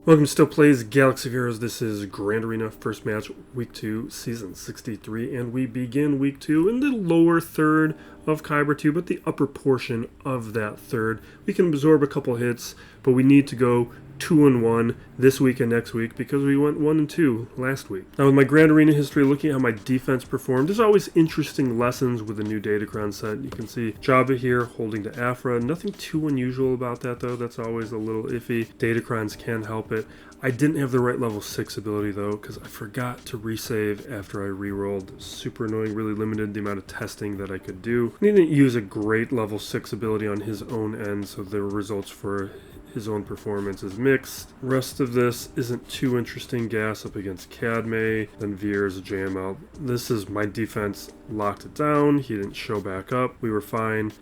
Welcome to Still Plays Galaxy of Heroes. This is Grand Arena, first match, Week 2, Season 63, and we begin Week 2 in the lower third of Kyber 2, but the upper portion of that third. We can absorb a couple hits, but we need to go 2-1 this week and next week because we went 1-2 last week. Now with my Grand Arena history, looking at how my defense performed, there's always interesting lessons with the new Datacron set. You can see Jabba here holding to Afra. Nothing too unusual about that though, that's always a little iffy. Datacrons can help it. I didn't have the right level 6 ability though because I forgot to resave after I re-rolled. Super annoying, really limited the amount of testing that I could do. I didn't use a great level 6 ability on his own end, so the results for his own performance is mixed. Rest of this isn't too interesting. Gas up against Cadme, then Veer's JML. This is my defense, locked it down. He didn't show back up. We were fine.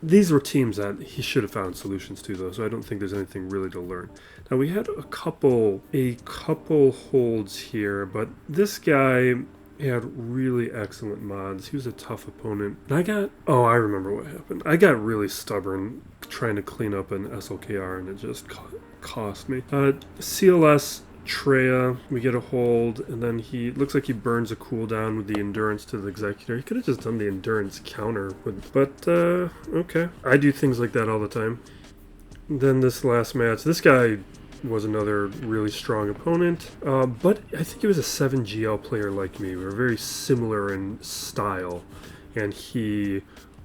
These were teams that he should have found solutions to though, so I don't think there's anything really to learn. Now we had a couple holds here, but this guy had really excellent mods. He was a tough opponent. And I remember what happened. I got really stubborn trying to clean up an SLKR and it just cost me. CLS Treya, we get a hold, and then he looks like he burns a cooldown with the endurance to the executor. He could have just done the endurance counter, but okay. I do things like that all the time. Then this last match, this guy was another really strong opponent, but I think he was a 7GL player like me. We were very similar in style, and he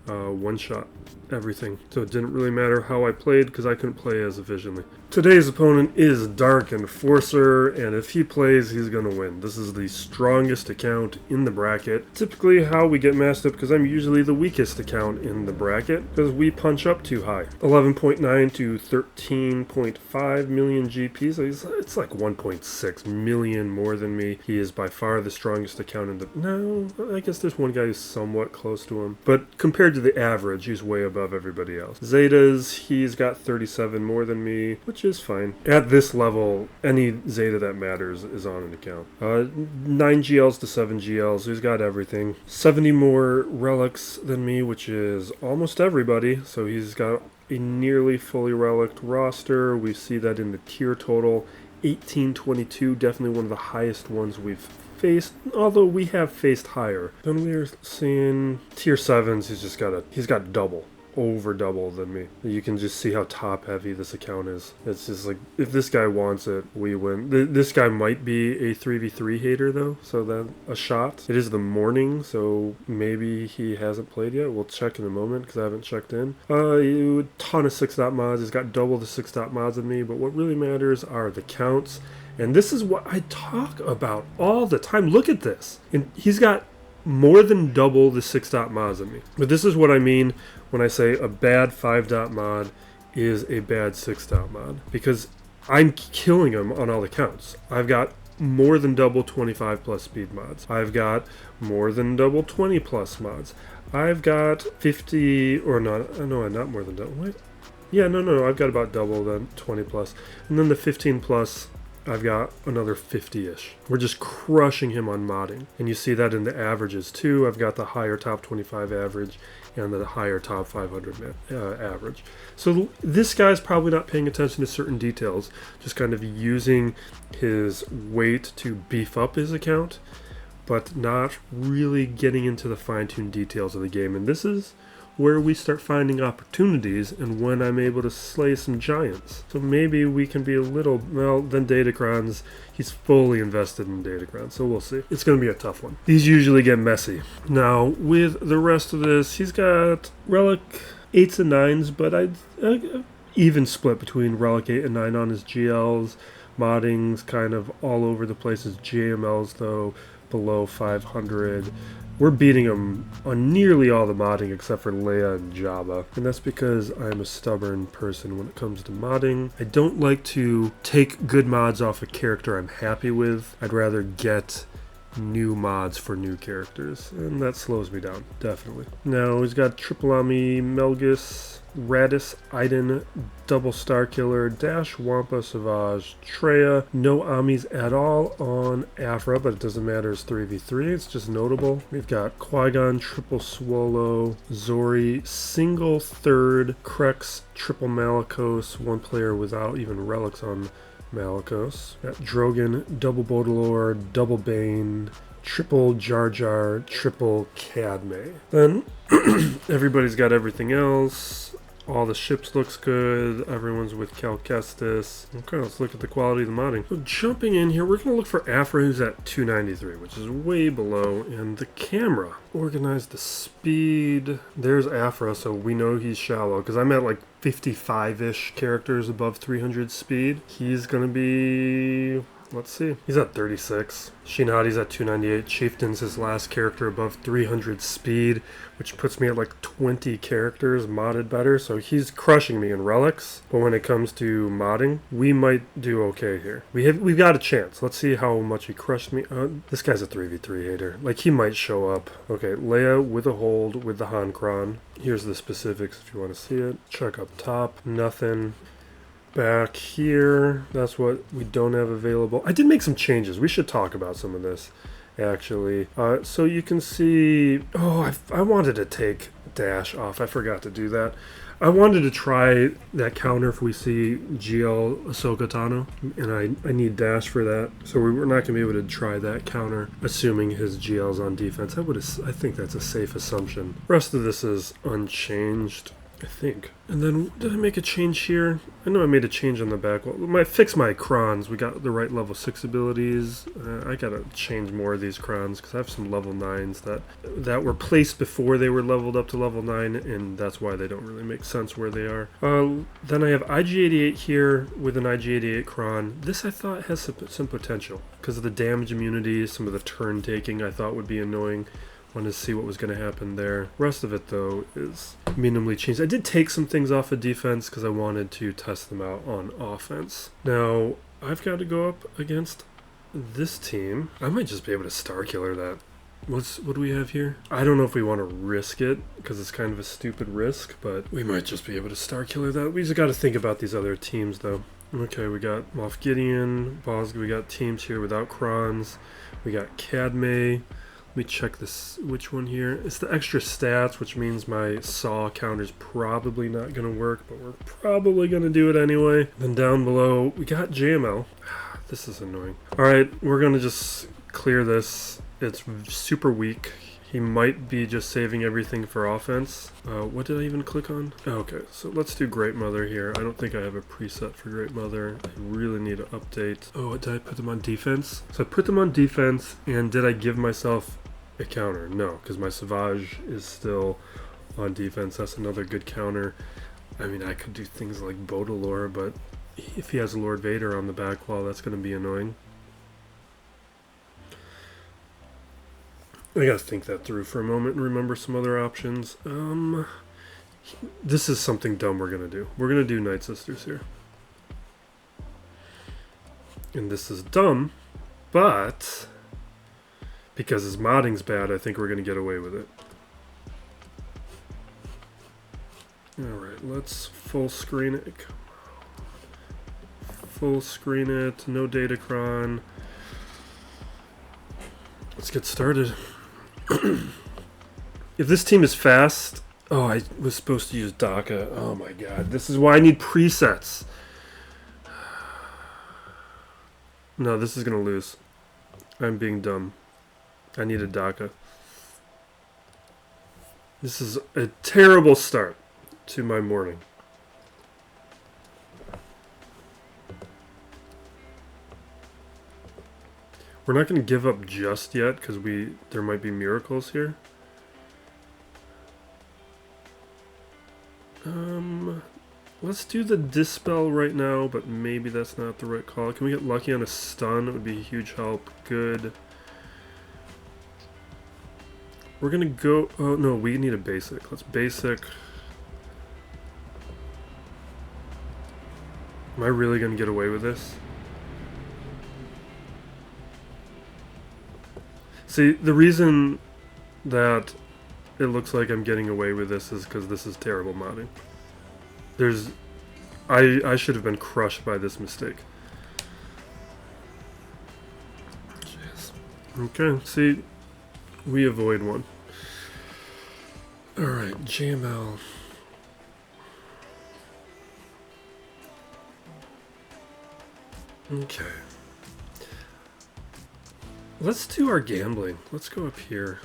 one-shot everything, so it didn't really matter how I played because I couldn't play as efficiently. Today's opponent is Dark Enforcer, and if he plays, he's going to win. This is the strongest account in the bracket. Typically how we get messed up, because I'm usually the weakest account in the bracket, because we punch up too high. 11.9 to 13.5 million GP, so it's like 1.6 million more than me. He is by far the strongest account in the... No, I guess there's one guy who's somewhat close to him. But compared to the average, he's way above everybody else. Zetas, he's got 37 more than me, which is fine. At this level, any Zeta that matters is on an account. 9 GLs to 7 GLs, he's got everything. 70 more relics than me, which is almost everybody, so he's got a nearly fully relic roster. We see that in the tier total. 1822, definitely one of the highest ones we've faced, although we have faced higher. Then we're seeing tier 7s, he's got double. Over double than me. You can just see how top heavy this account is. It's just like, if this guy wants it, we win. This guy might be a 3v3 hater though, so that a shot. It is the morning, so maybe he hasn't played yet. We'll check in a moment because I haven't checked in. A ton of 6-dot mods. He's got double the 6-dot mods than me, but what really matters are the counts. And this is what I talk about all the time. Look at this. And he's got more than double the 6-dot mods than me. But this is what I mean when I say a bad 5-dot mod is a bad 6-dot mod, because I'm killing him on all the counts. I've got more than double 25 plus speed mods. I've got more than double 20 plus mods. I've got 50, or not, no, not more than double. What? Yeah, no, I've got about double then 20 plus. And then the 15 plus, I've got another 50-ish. We're just crushing him on modding. And you see that in the averages too. I've got the higher top 25 average and the higher top 500 average. So this guy's probably not paying attention to certain details, just kind of using his weight to beef up his account, but not really getting into the fine-tuned details of the game. And this is where we start finding opportunities and when I'm able to slay some giants. So maybe we can be a little, well, then Datacrons, he's fully invested in Datacrons, so we'll see. It's going to be a tough one. These usually get messy. Now, with the rest of this, he's got Relic 8s and 9s, but I'd even split between Relic 8 and 9 on his GLs. Modding's kind of all over the place. His JMLs, though, below 500. We're beating him on nearly all the modding except for Leia and Jabba. And that's because I'm a stubborn person when it comes to modding. I don't like to take good mods off a character I'm happy with. I'd rather get new mods for new characters. And that slows me down, definitely. Now he's got Triple Ami, Melgus, Radis, Iden, Double Star Killer, Dash, Wampa, Savage, Treya. No Amis at all on Afra, but it doesn't matter. It's 3v3. It's just notable. We've got Qui-Gon, Triple Swallow, Zori, Single Third, Krex, Triple Malicos, one player without even relics on Malicos. Got Drogon, double Baudelaire, double Bane, triple Jar Jar, triple Cadme. Then everybody's got everything else. All the ships looks good. Everyone's with Cal Kestis. Okay, let's look at the quality of the modding. So jumping in here, we're going to look for Afra, who's at 293, which is way below. And the camera. Organize the speed. There's Afra, so we know he's shallow. Because I'm at like 55-ish characters above 300 speed. He's going to be... Let's see. He's at 36. Shinadi's at 298. Chieftain's his last character above 300 speed, which puts me at like 20 characters modded better. So he's crushing me in relics. But when it comes to modding, we might do okay here. We've got a chance. Let's see how much he crushed me. This guy's a 3v3 hater. Like, he might show up. Okay, Leia with a hold with the Hankron. Here's the specifics if you want to see it. Check up top. Nothing. Back here, that's what we don't have available. I did make some changes. We should talk about some of this, actually. So you can see... Oh, I wanted to take dash off. I forgot to do that. I wanted to try that counter if we see GL Ahsoka Tano, and I need dash for that. So we're not going to be able to try that counter, assuming his GL's on defense. I think that's a safe assumption. The rest of this is unchanged, I think. And then, did I make a change here? I know I made a change on the back wall. Fix my crons. We got the right level 6 abilities. I gotta change more of these crons because I have some level 9s that were placed before they were leveled up to level 9, and that's why they don't really make sense where they are. Then I have IG-88 here with an IG-88 cron. This I thought has some potential because of the damage immunity, some of the turn taking I thought would be annoying. Wanted to see what was going to happen there. Rest of it, though, is minimally changed. I did take some things off of defense because I wanted to test them out on offense. Now, I've got to go up against this team. I might just be able to Star Killer that. What do we have here? I don't know if we want to risk it because it's kind of a stupid risk, but we might just be able to Star Killer that. We just got to think about these other teams, though. Okay, we got Moff Gideon, Bosg. We got teams here without crons. We got Cadme. Let me check this, which one here? It's the extra stats, which means my saw counter's probably not going to work, but we're probably going to do it anyway. Then down below, we got JML. This is annoying. Alright, we're going to just clear this. It's super weak. He might be just saving everything for offense. What did I even click on? Okay, so let's do Great Mother here. I don't think I have a preset for Great Mother. I really need to update. Oh, did I put them on defense? So I put them on defense, and did I give myself a counter? No, because my Savage is still on defense. That's another good counter. I mean, I could do things like Baudelaire, but if he has Lord Vader on the back wall, that's going to be annoying. I gotta think that through for a moment and remember some other options. This is something dumb we're gonna do. We're gonna do Night Sisters here. And this is dumb, but because his modding's bad, I think we're gonna get away with it. Alright, let's full screen it. Full screen it, no datacron. Let's get started. If this team is fast... Oh, I was supposed to use DACA. Oh my god. This is why I need presets. No, this is going to lose. I'm being dumb. I need a DACA. This is a terrible start to my morning. We're not going to give up just yet because there might be miracles here. Let's do the Dispel right now, but maybe that's not the right call. Can we get lucky on a stun? It would be a huge help. Good. We're going to go... Oh, no, we need a basic. Let's basic. Am I really going to get away with this? See, the reason that it looks like I'm getting away with this is because this is terrible modding. I should have been crushed by this mistake. Jeez. Okay, see, we avoid one. Alright, JML. Okay. Let's do our gambling. Let's go up here.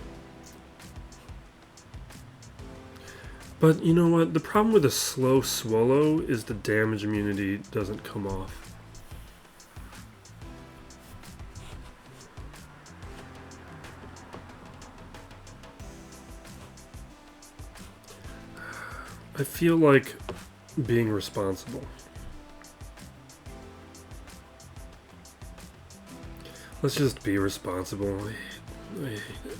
But you know what? The problem with a slow swallow is the damage immunity doesn't come off. I feel like being responsible. Let's just be responsible. I hate it.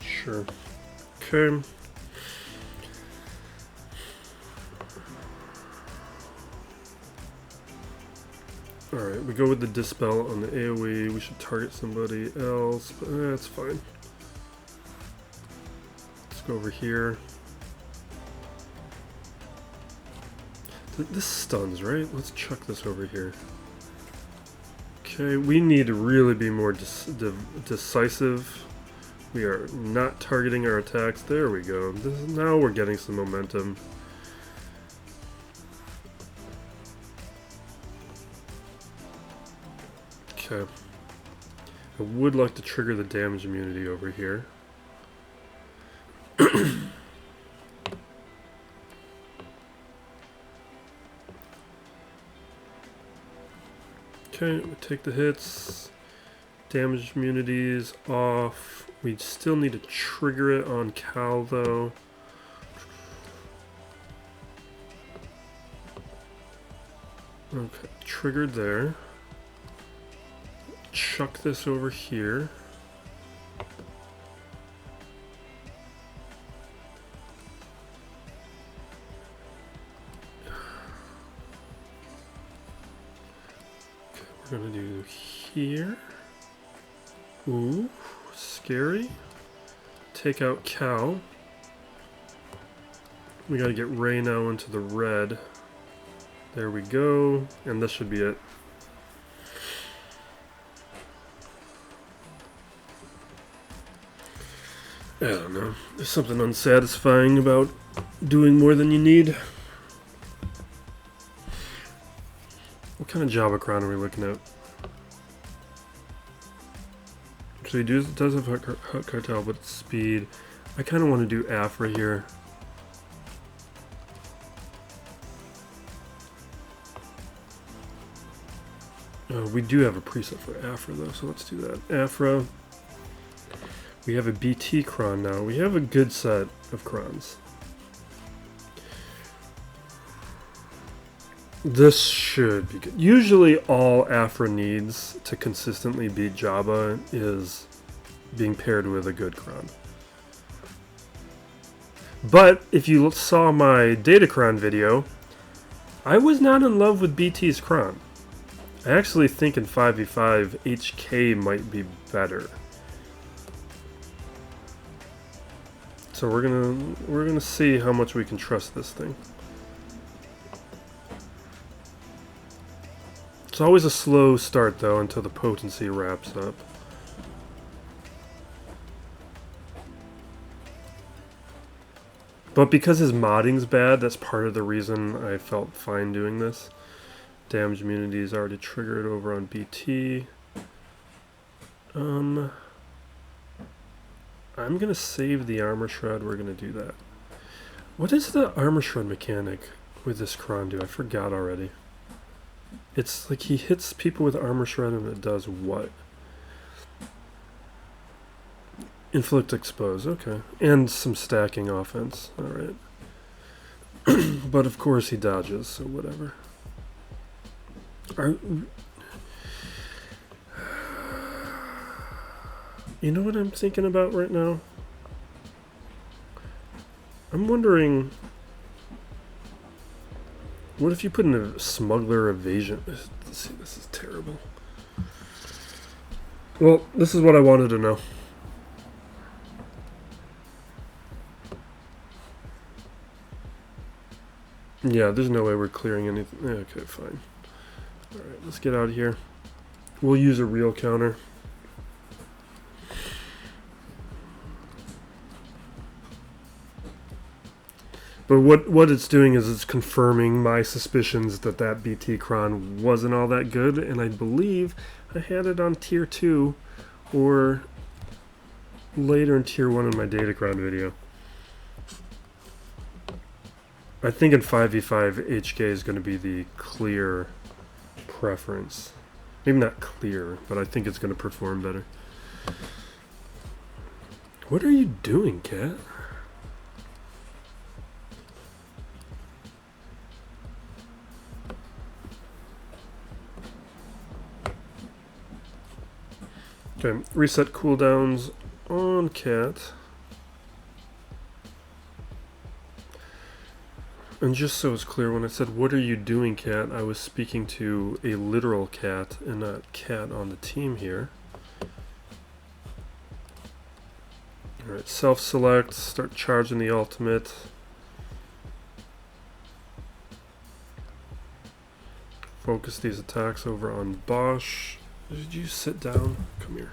Sure. Okay. Alright, we go with the Dispel on the AoE. We should target somebody else, but that's fine. Let's go over here. This stuns, right? Let's chuck this over here. Okay, we need to really be more decisive. We are not targeting our attacks. There we go. Now we're getting some momentum. Okay. I would like to trigger the damage immunity over here. Okay, we take the hits. Damage immunities off. We still need to trigger it on Cal though. Okay, triggered there. Chuck this over here. Okay, we're gonna do here. Ooh, scary. Take out Cal. We gotta get Ray now into the red. There we go, and this should be it. I don't know. There's something unsatisfying about doing more than you need. What kind of Javacron are we looking at? So he does have Hut Cartel, but it's speed. I kind of want to do Afra here. We do have a preset for Afra though, so let's do that. Afra. We have a BT Cron now. We have a good set of Crons. This should be good. Usually all Afra needs to consistently beat Jabba is being paired with a good Cron. But if you saw my Datacron video, I was not in love with BT's Cron. I actually think in 5v5 HK might be better. So we're gonna see how much we can trust this thing. It's always a slow start though until the potency wraps up. But because his modding's bad, that's part of the reason I felt fine doing this. Damage immunity is already triggered over on BT. I'm gonna save the armor shred. We're gonna do that. What does the armor shred mechanic with this Cron do? I forgot already. It's like he hits people with armor shred and it does what? Inflict expose, okay. And some stacking offense, alright. But of course he dodges, so whatever. You know what I'm thinking about right now? I'm wondering, what if you put in a smuggler evasion? Let's see, this is terrible. Well, this is what I wanted to know. Yeah, there's no way we're clearing anything. Okay, fine. Alright, let's get out of here. We'll use a real counter. But what it's doing is it's confirming my suspicions that that BT cron wasn't all that good, and I believe I had it on tier 2 or later in tier 1 in my Datacron video. I think in 5v5 HK is going to be the clear preference. Maybe not clear, but I think it's going to perform better. What are you doing, cat? Okay, reset cooldowns on cat. And just so it's clear, when I said, "What are you doing, cat?" I was speaking to a literal cat and not cat on the team here. Alright, self-select, start charging the ultimate. Focus these attacks over on Bosch. Did you sit down? Come here.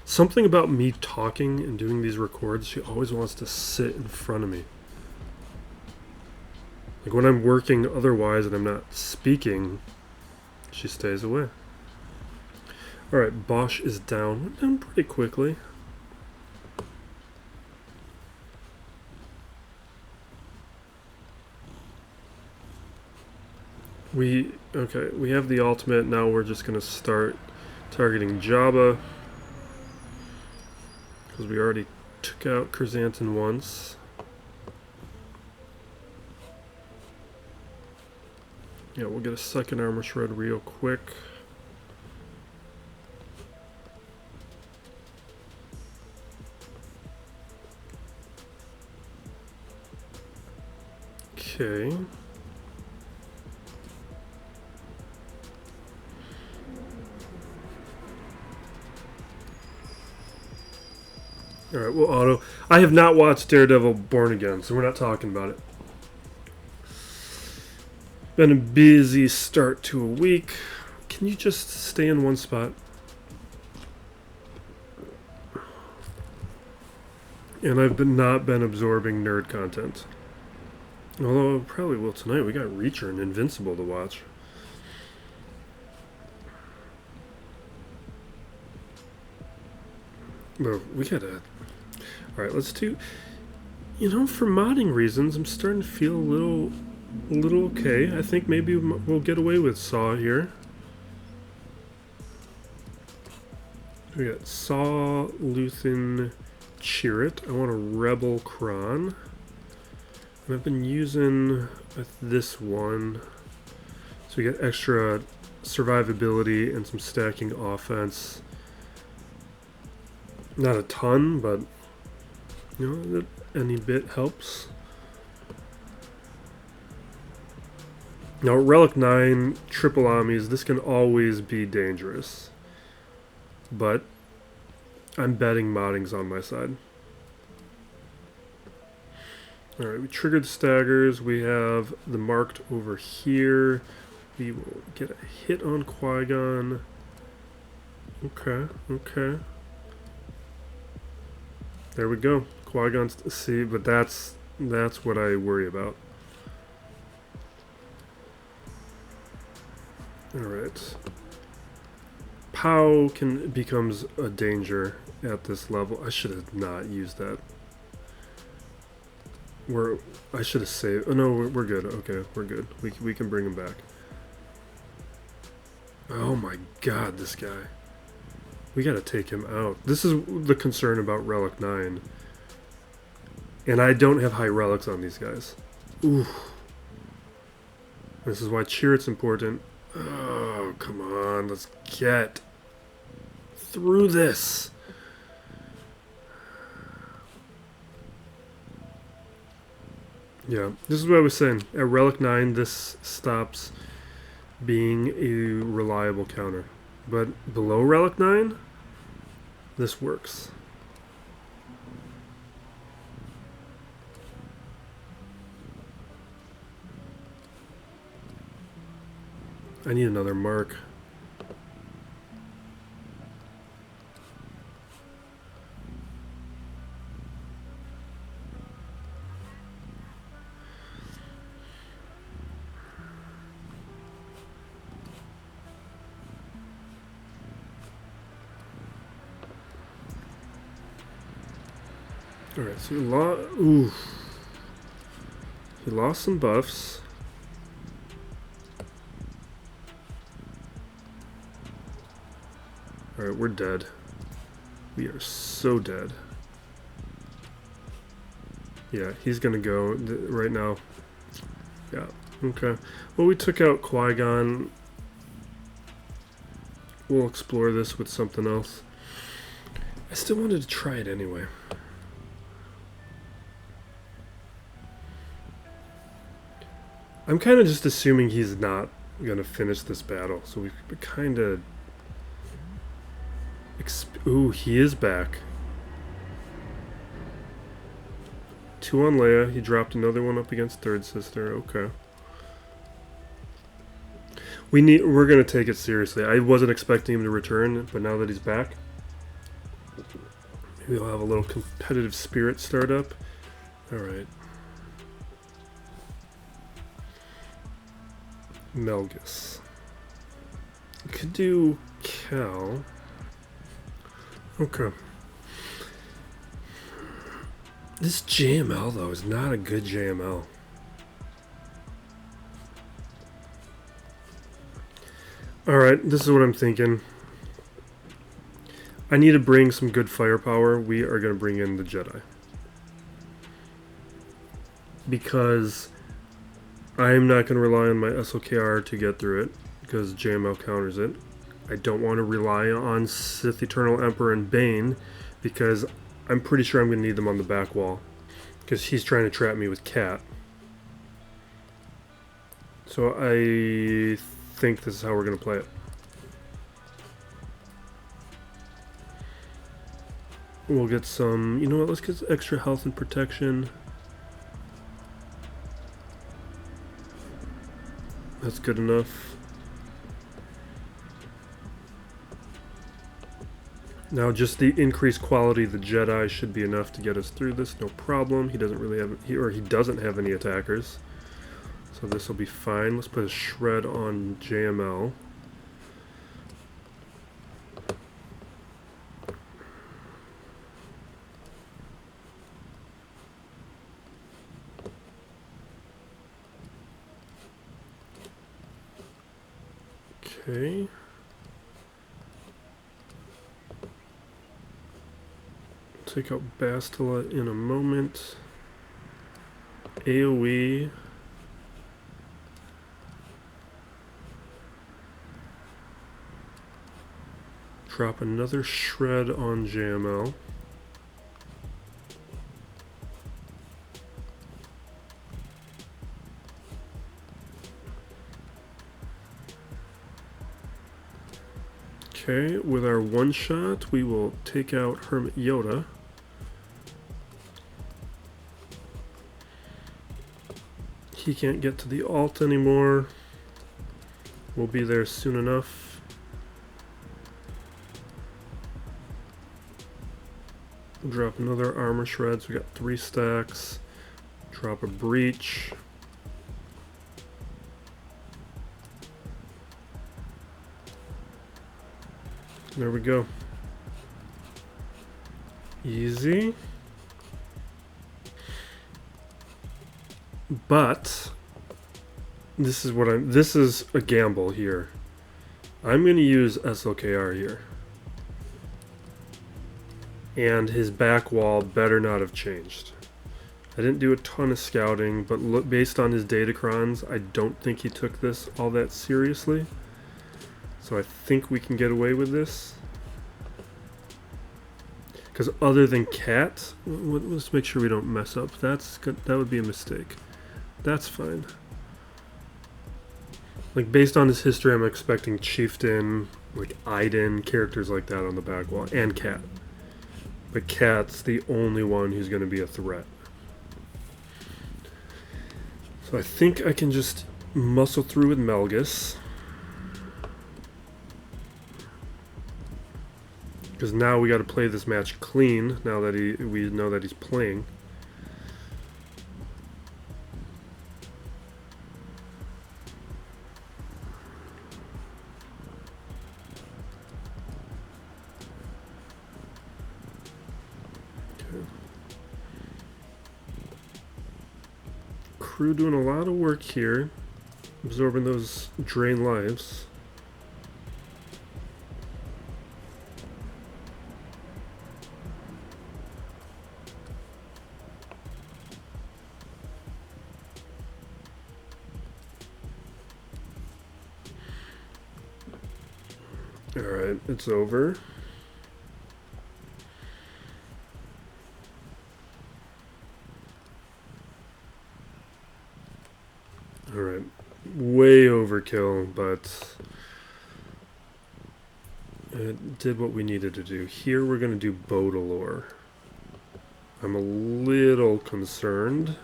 Something about me talking and doing these records, she always wants to sit in front of me. Like when I'm working otherwise and I'm not speaking, she stays away. Alright, Bosch is down. Went down pretty quickly. We have the ultimate. Now we're just going to start targeting Jabba, because we already took out Chrysanthemum once. Yeah, we'll get a second armor shred real quick. Okay. Alright, well, auto. I have not watched Daredevil Born Again, so we're not talking about it. Been a busy start to a week. Can you just stay in one spot? And I've not been absorbing nerd content. Although I probably will tonight. We got Reacher and Invincible to watch. But we gotta... Alright, let's do... You know, for modding reasons, I'm starting to feel a little okay. I think maybe we'll get away with Saw here. We got Saw, Luthen, Chirrut. I want a Rebel Kron. And I've been using this one. So we get extra survivability and some stacking offense. Not a ton, but you know, any bit helps. Now, Relic 9, triple Amis, this can always be dangerous. But I'm betting modding's on my side. Alright, we triggered staggers. We have the marked over here. We will get a hit on Qui-Gon. Okay, okay. There we go. Qui-Gon's see, but that's what I worry about. Alright. Pow becomes a danger at this level. I should have not used that. I should have saved. Oh no, we're good. Okay, we're good. We can bring him back. Oh my god, this guy. We gotta take him out. This is the concern about Relic 9. And I don't have high relics on these guys. Ooh. This is why Chirrut's important. Oh, come on. Let's get through this. Yeah, this is what I was saying. At Relic 9, this stops being a reliable counter. But below Relic 9, this works. I need another mark. Alright, so he lost some buffs. Alright, we're dead. We are so dead. Yeah, he's gonna go right now. Yeah, okay. Well, we took out Qui-Gon. We'll explore this with something else. I still wanted to try it anyway. I'm kind of just assuming he's not gonna finish this battle, so we kind of... Ooh, he is back. 2 on Leia. He dropped another one up against Third Sister. Okay. We're gonna take it seriously. I wasn't expecting him to return, but now that he's back, maybe we'll have a little competitive spirit start up. Alright. Melgus. We could do Cal. Okay. This JML, though, is not a good JML. Alright, this is what I'm thinking. I need to bring some good firepower. We are going to bring in the Jedi. Because I'm not going to rely on my SLKR to get through it, because JML counters it. I don't want to rely on Sith Eternal Emperor and Bane, because I'm pretty sure I'm going to need them on the back wall, because he's trying to trap me with Cat. So I think this is how we're going to play it. We'll get some, you know what, let's get extra health and protection. That's good enough. Now just the increased quality of the Jedi should be enough to get us through this, no problem. He doesn't really have, he doesn't have any attackers. So this will be fine. Let's put a shred on JML. Okay. Take out Bastila in a moment. AoE. Drop another shred on JML. Okay, with our one shot, we will take out Hermit Yoda. He can't get to the alt anymore. We'll be there soon enough. Drop another armor shreds. We got 3 stacks. Drop a breach. There we go. Easy. But this is a gamble here. I'm going to use SLKR here. And his back wall better not have changed. I didn't do a ton of scouting, but based on his datacrons, I don't think he took this all that seriously. So I think we can get away with this. Because other than Cat, let's make sure we don't mess up. That's good. That would be a mistake. That's fine. Like, based on his history, I'm expecting Chieftain, like Iden, characters like that on the back wall, and Cat. But Cat's the only one who's going to be a threat. So I think I can just muscle through with Melgus. Because now we got to play this match clean, now that we know that he's playing. Crew doing a lot of work here, absorbing those drain lives. Alright, it's over. Alright, way overkill, but it did what we needed to do. Here we're going to do Bodalore. I'm a little concerned.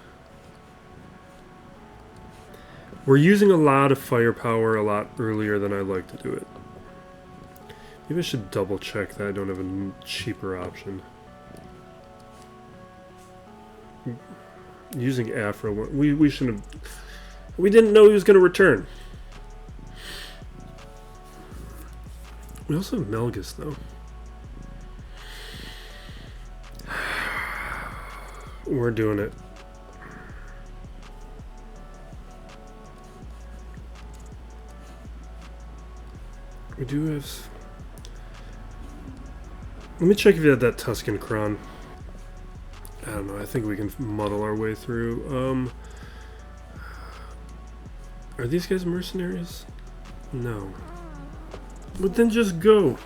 We're using a lot of firepower a lot earlier than I'd like to do it. Maybe I should double check that I don't have a cheaper option. Using Afro, we shouldn't have... We didn't know he was going to return. We also have Melgus, though. We're doing it. We do have... Let me check if you had that Tuscan Kron. I don't know, I think we can muddle our way through. Are these guys mercenaries? No. But then just go.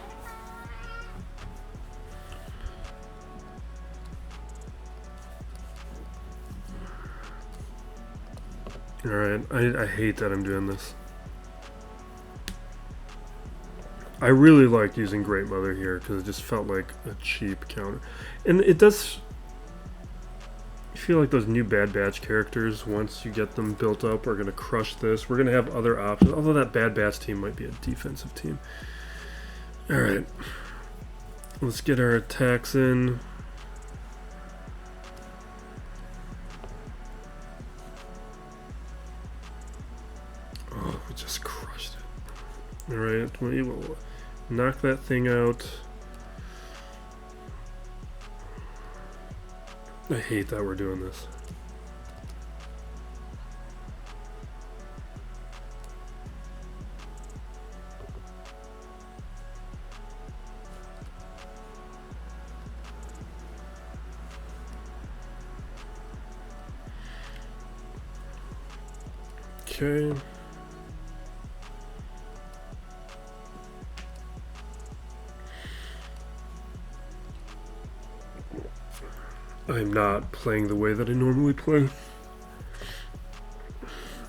Alright, I hate that I'm doing this. I really like using Great Mother here because it just felt like a cheap counter. And it does... I feel like those new Bad Batch characters, once you get them built up, are going to crush this. We're going to have other options, although that Bad Batch team might be a defensive team. Alright. Let's get our attacks in. Oh, we just crushed it. Alright, we will knock that thing out. I hate that we're doing this. Okay. I'm not playing the way that I normally play.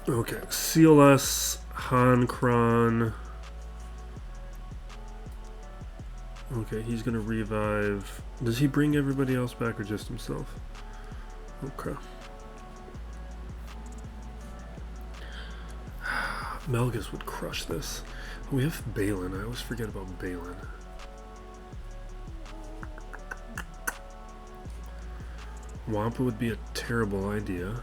Okay, CLS, Hankron. Okay, he's gonna revive. Does he bring everybody else back or just himself? Okay. Melgus would crush this. We have Balin. I always forget about Balin. Wampa would be a terrible idea.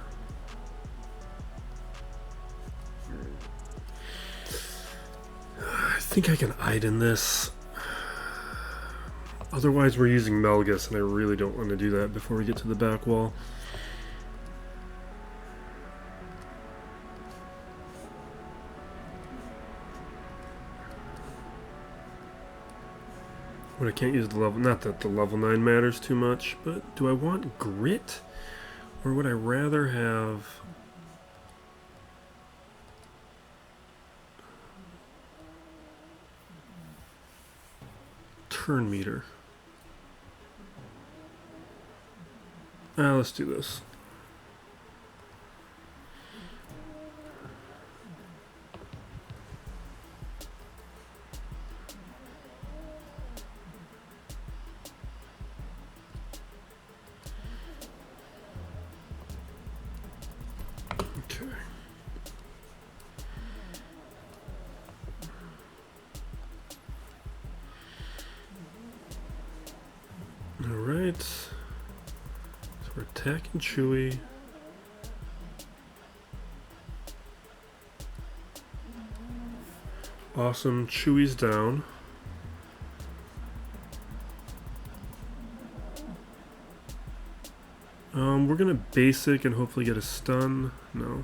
I think I can Iden this. Otherwise we're using Melgus, and I really don't want to do that before we get to the back wall. But I can't use the level, not that the level 9 matters too much, but do I want grit? Or would I rather have... turn meter? Let's do this. Alright, so we're attacking Chewie. Awesome, Chewie's down. We're gonna basic and hopefully get a stun. No.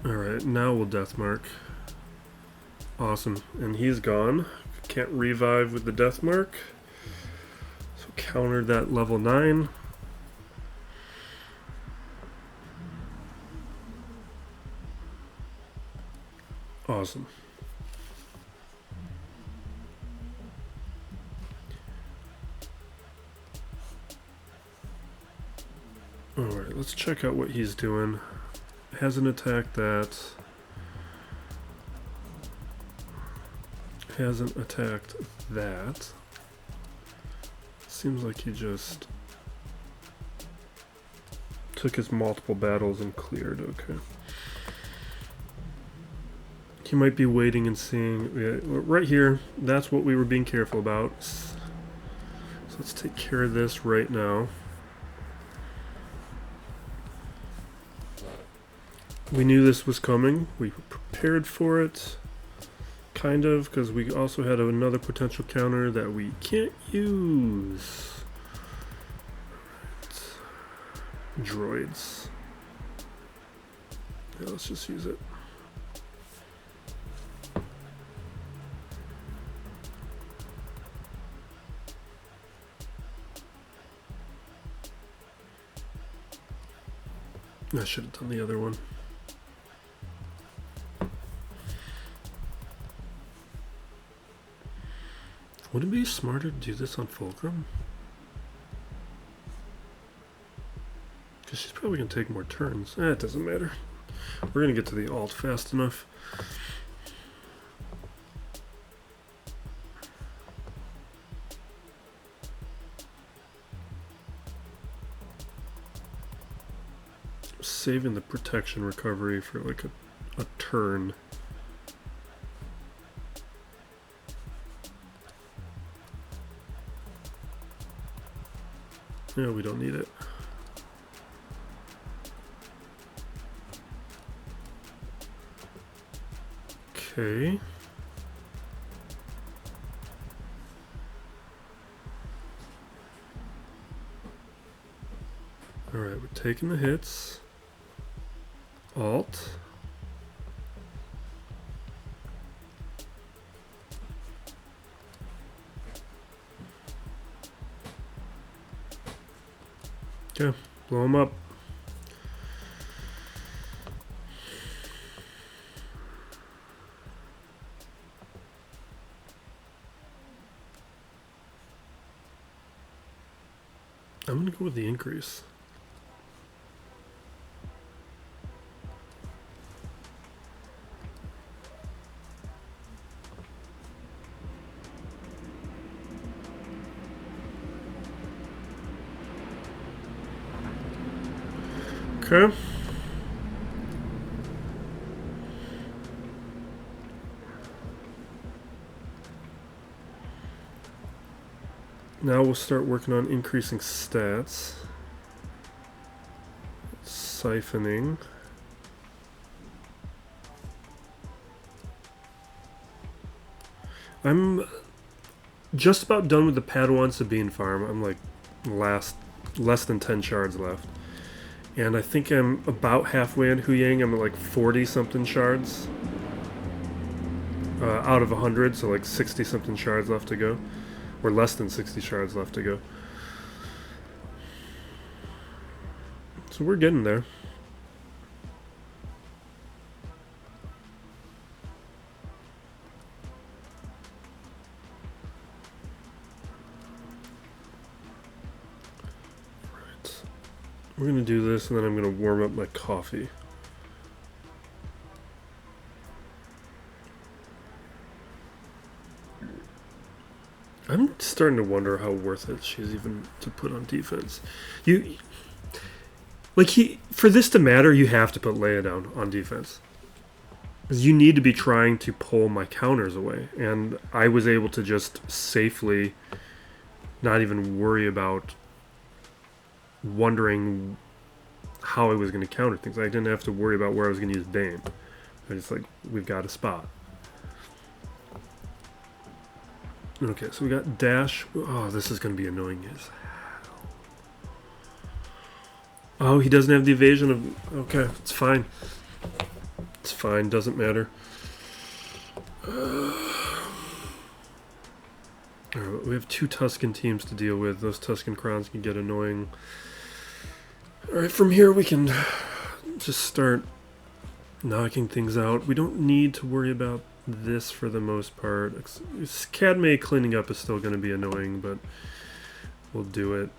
Alright, now we'll death mark. Awesome. And he's gone. Can't revive with the death mark. So countered that level 9. Awesome. Alright, let's check out what he's doing. Hasn't attacked that. Hasn't attacked that. Seems like he just took his multiple battles and cleared. Okay. He might be waiting and seeing. Yeah, right here, that's what we were being careful about. So let's take care of this right now. We knew this was coming. We were prepared for it. Kind of, because we also had another potential counter that we can't use. Right. Droids. Yeah, let's just use it. I should have done the other one. Would it be smarter to do this on Fulcrum? Because she's probably going to take more turns. It doesn't matter. We're going to get to the alt fast enough. Saving the protection recovery for like a turn. Yeah, we don't need it. Okay. Alright, we're taking the hits. Alt. Okay, blow him up. I'm gonna go with the increase. Okay. Now we'll start working on increasing stats. Siphoning. I'm just about done with the Padawan Sabine farm. I'm like less than 10 shards left. And I think I'm about halfway in Huyang. I'm at like 40 something shards. Out of 100, so like 60 something shards left to go. Or less than 60 shards left to go. So we're getting there. Right. We're going to do this, and then I'm going to warm up my coffee. I'm starting to wonder how worth it she's even to put on defense. For this to matter, you have to put Leia down on defense. Because you need to be trying to pull my counters away. And I was able to just safely not even worry about wondering how I was going to counter things. I didn't have to worry about where I was going to use Bane. I just like, we've got a spot. Okay, so we got dash. Oh, this is going to be annoying as hell. Oh, he doesn't have the evasion of... Okay, it's fine. It's fine, doesn't matter. Alright, we have 2 Tuscan teams to deal with. Those Tuscan Crons can get annoying. Alright, from here we can just start knocking things out. We don't need to worry about this for the most part. Cadme cleaning up is still going to be annoying, but we'll do it.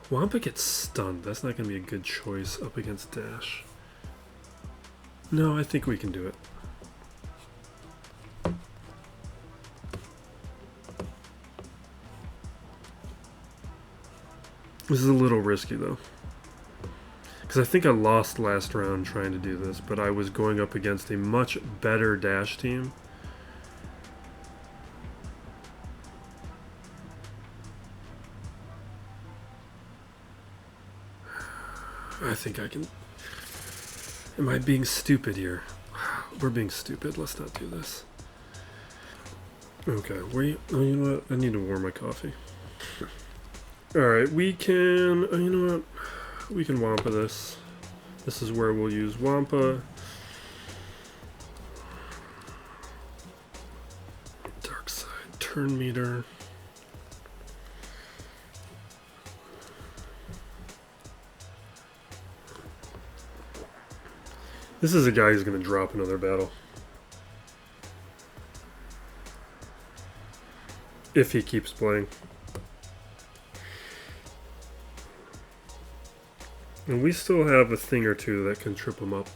Wampa gets stunned. That's not going to be a good choice up against Dash. No, I think we can do it. This is a little risky though, because I think I lost last round trying to do this, but I was going up against a much better Dash team. I think I can... Am I being stupid here? We're being stupid. Let's not do this. Okay, wait. Oh, you know what? I need to warm my coffee. Alright, we can... Oh, you know what? We can Wampa this. This is where we'll use Wampa. Dark side turn meter. This is a guy who's going to drop another battle. If he keeps playing. And we still have a thing or two that can trip him up.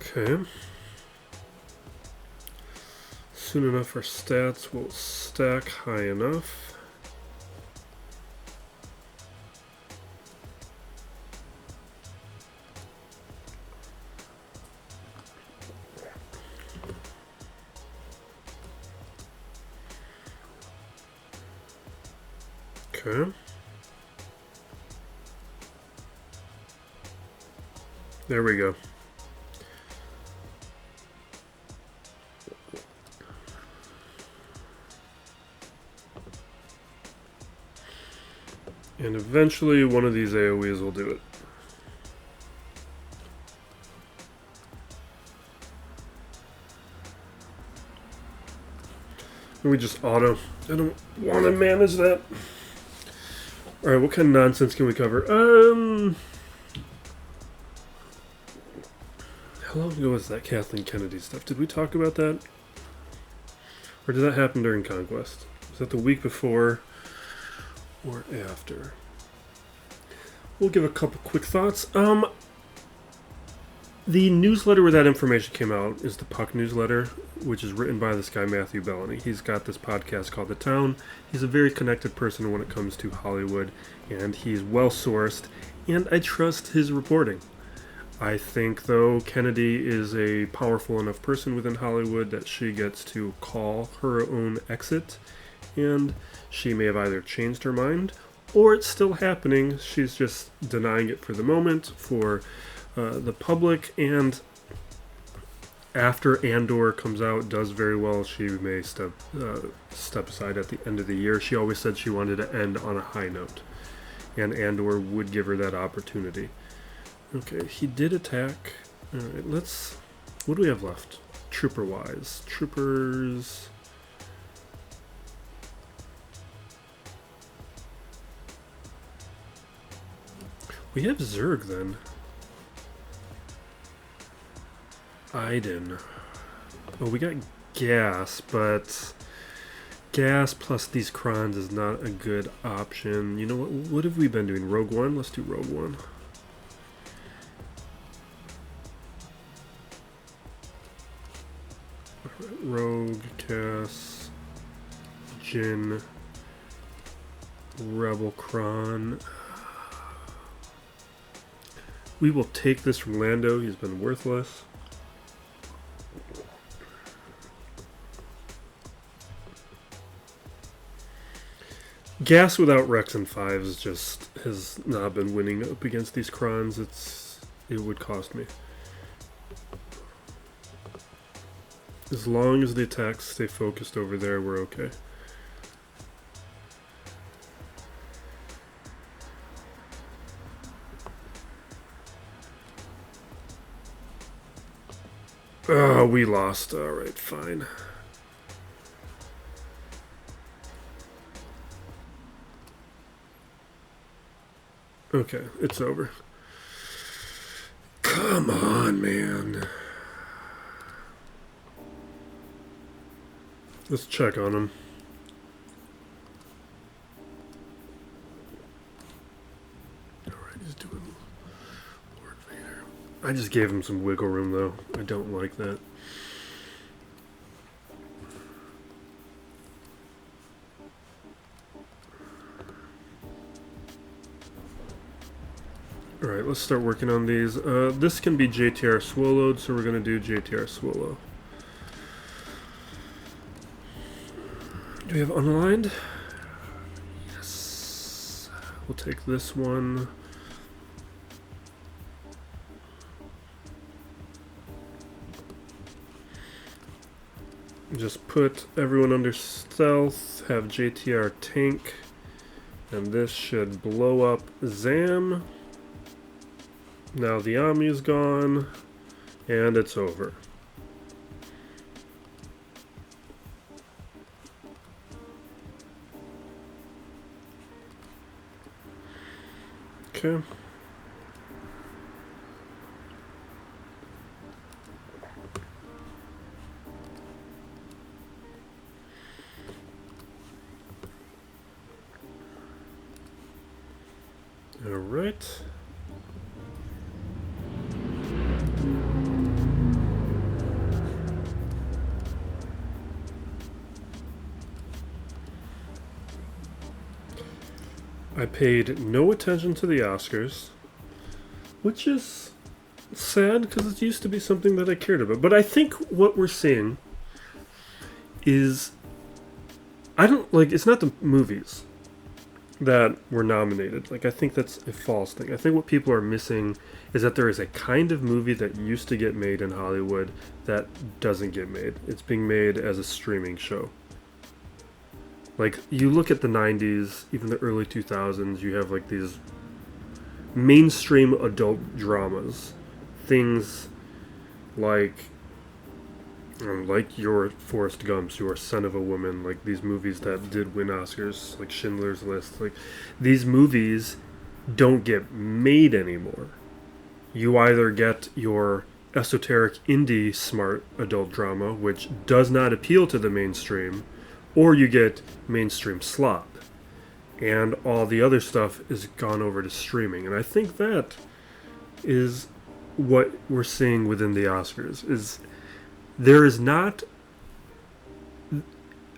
Okay. Soon enough our stats will stack high enough. Okay. There we go. And eventually one of these AoEs will do it. And we just auto. I don't want to manage that. Alright, what kind of nonsense can we cover? How long ago was that Kathleen Kennedy stuff? Did we talk about that? Or did that happen during Conquest? Was that the week before or after? We'll give a couple quick thoughts. The newsletter where that information came out is the Puck newsletter, which is written by this guy, Matthew Bellany. He's got this podcast called The Town. He's a very connected person when it comes to Hollywood, and he's well-sourced, and I trust his reporting. I think, though, Kennedy is a powerful enough person within Hollywood that she gets to call her own exit, and she may have either changed her mind, or it's still happening. She's just denying it for the moment, for the public, and after Andor comes out, does very well, she may step aside at the end of the year. She always said she wanted to end on a high note, and Andor would give her that opportunity. Okay, he did attack. Alright, let's... What do we have left? Trooper-wise. Troopers... We have Zerg, then. Iden. Oh, we got gas, but... Gas plus these Krons is not a good option. You know what? What have we been doing? Rogue One? Let's do Rogue One. Rogue, Cass, Jin, Rebel Kron. We will take this from Lando. He's been worthless. Gas without Rex and Fives just has not been winning up against these Krons. It would cost me. As long as the attacks stay focused over there, we're okay. Oh, we lost. Alright, fine. Okay, it's over. Come on, man. Let's check on him. Alright, he's doing Lord Vader. I just gave him some wiggle room, though. I don't like that. Alright, let's start working on these. This can be JTR swallowed, so we're going to do JTR swallow. Do we have unaligned? Yes. We'll take this one. Just put everyone under stealth, have JTR tank, and this should blow up Zam. Now the Ami's gone, and it's over. Okay. All right. I paid no attention to the Oscars, which is sad because it used to be something that I cared about. But I think what we're seeing is, I don't like, it's not the movies that were nominated. Like, I think that's a false thing. I think what people are missing is that there is a kind of movie that used to get made in Hollywood that doesn't get made. It's being made as a streaming show. Like, you look at the 90s, even the early 2000s, you have, like, these mainstream adult dramas. Things like your Forrest Gumps, your Son of a Woman, like these movies that did win Oscars, like Schindler's List. Like, these movies don't get made anymore. You either get your esoteric indie smart adult drama, which does not appeal to the mainstream, or you get mainstream slop, and all the other stuff is gone over to streaming. And I think that is what we're seeing within the Oscars. Is there is not,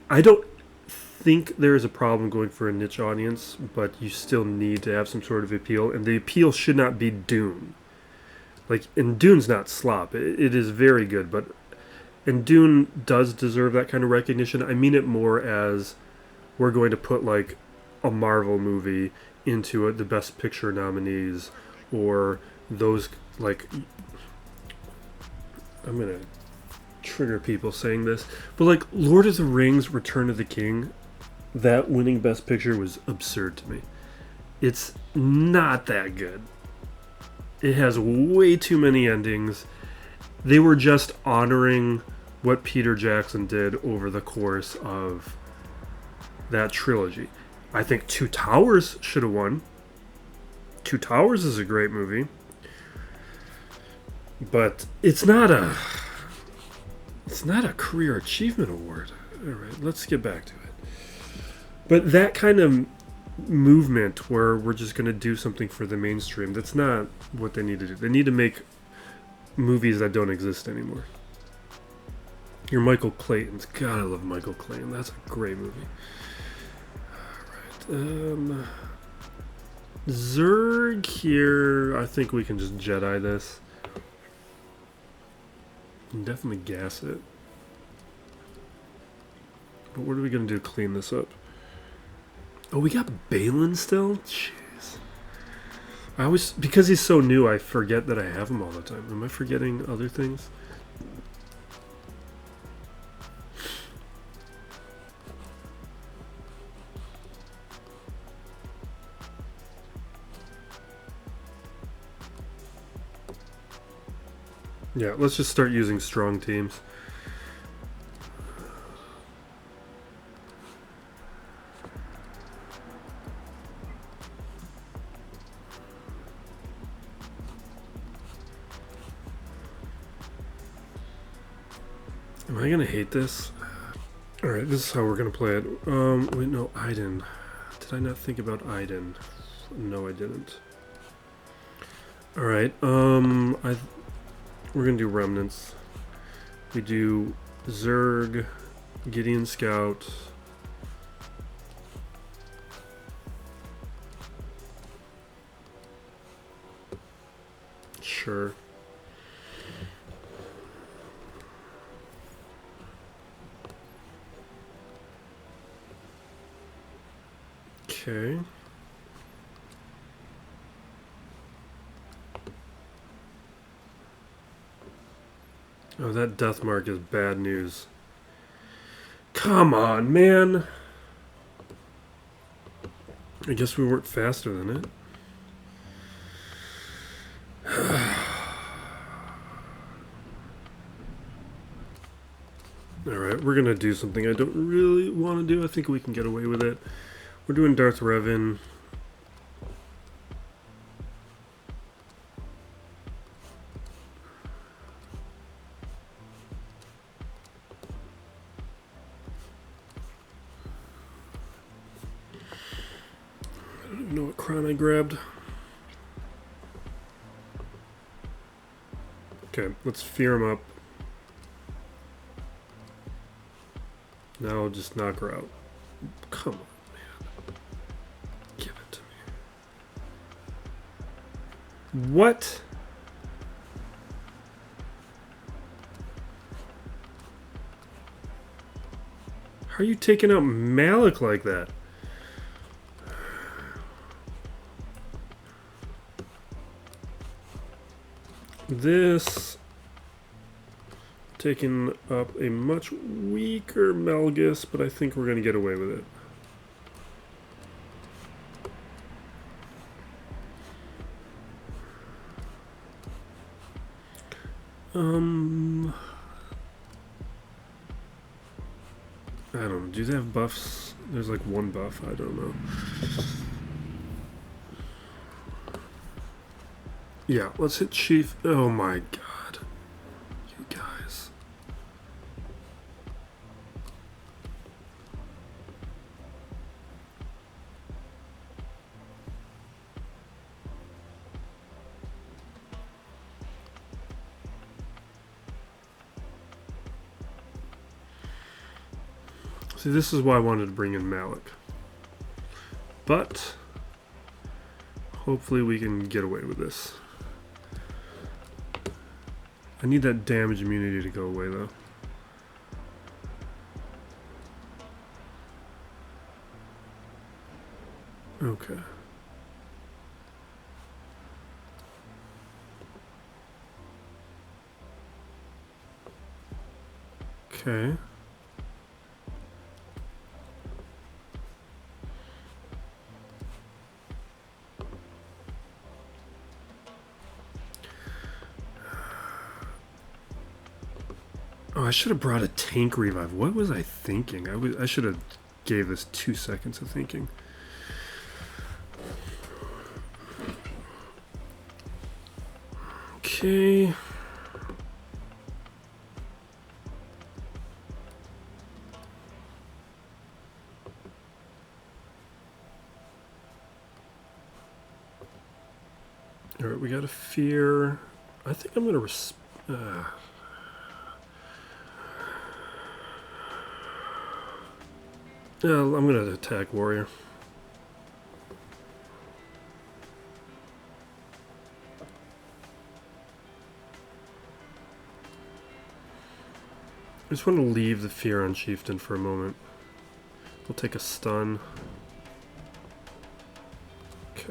I don't think there is a problem going for a niche audience, but you still need to have some sort of appeal, and the appeal should not be Dune. Like, and Dune's not slop. It is very good, but and Dune does deserve that kind of recognition. I mean it more as we're going to put, like, a Marvel movie into it, the Best Picture nominees, or those, like, I'm going to trigger people saying this, but, like, Lord of the Rings, Return of the King, that winning Best Picture was absurd to me. It's not that good. It has way too many endings. They were just honoring what Peter Jackson did over the course of that trilogy. I think Two Towers should have won. Two Towers is a great movie. But it's not a career achievement award. Alright, let's get back to it. But that kind of movement where we're just going to do something for the mainstream, that's not what they need to do. They need to make movies that don't exist anymore. Your Michael Clayton's. God, I love Michael Clayton. That's a great movie. Alright. Zerg here. I think we can just Jedi this. And definitely gas it. But what are we going to do to clean this up? Oh, we got Balin still? Jeez. I always, because he's so new, I forget that I have him all the time. Am I forgetting other things? Yeah, let's just start using strong teams. Am I gonna hate this? Alright, this is how we're gonna play it. Wait, no, Iden. Did I not think about Iden? No, I didn't. Alright, we're gonna do Remnants. We do Zerg, Gideon Scout. Sure. Okay. Oh, that death mark is bad news. Come on, man. I guess we weren't faster than it. Alright, we're gonna do something I don't really want to do. I think we can get away with it. We're doing Darth Revan. I don't even know what crown I grabbed. Okay, let's fear him up. Now I'll just knock her out. Come on, man. Give it to me. What? How are you taking out Malik like that? This taking up a much weaker Melgus, but I think we're going to get away with it. I don't know. Do they have buffs? There's like one buff. I don't know. Yeah, let's hit Chief. Oh my god. You guys. See, this is why I wanted to bring in Malik. But hopefully we can get away with this. I need that damage immunity to go away, though. Okay. Okay. Oh, I should have brought a tank revive. What was I thinking? I should have gave this 2 seconds of thinking. Okay. All right, we got a fear. I think I'm gonna I'm gonna attack warrior. I just want to leave the fear on chieftain for a moment. We'll take a stun.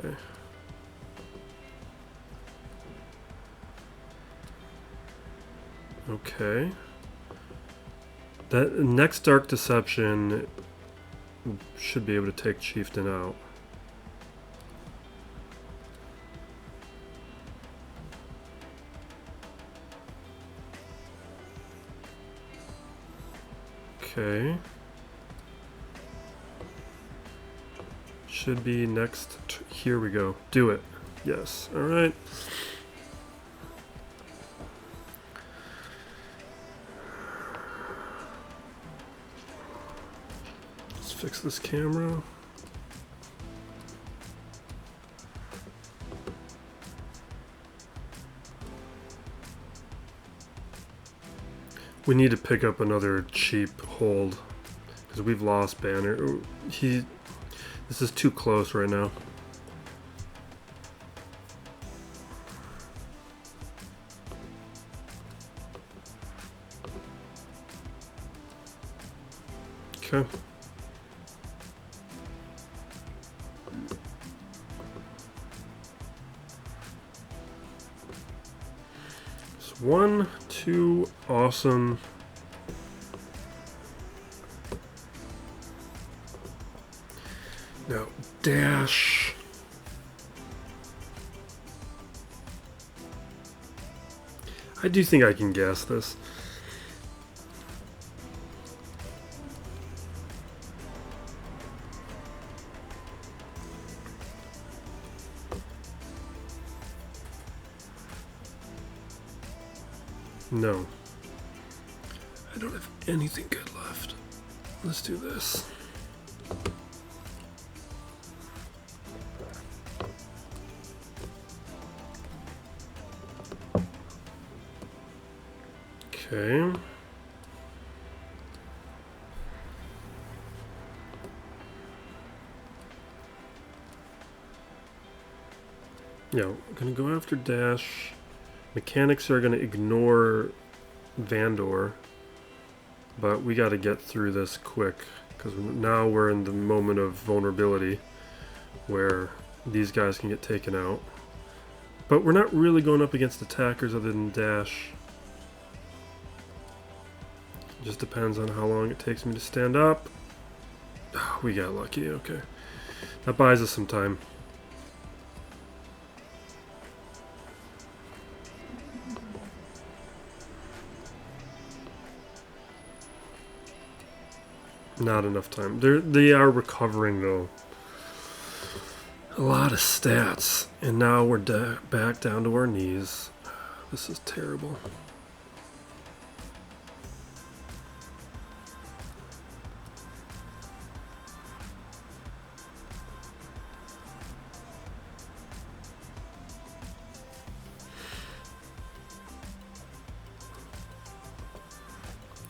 Okay. Okay. That next Dark Deception should be able to take Chieftain out. Okay. Should be next. Here we go. Do it. Yes. All right. Let's fix this camera. We need to pick up another cheap hold because we've lost Banner. This is too close right now. Okay. So 1, 2, awesome. Now, dash. I do think I can guess this. No. I don't have anything good left. Let's do this. Okay. Yeah, I'm gonna go after dash. Mechanics are gonna ignore Vandor, but we gotta get through this quick because now we're in the moment of vulnerability where these guys can get taken out. But we're not really going up against attackers other than dash. It just depends on how long it takes me to stand up. Oh, we got lucky, okay. That buys us some time. Not enough time. They are recovering though. A lot of stats. And now we're back down to our knees. This is terrible.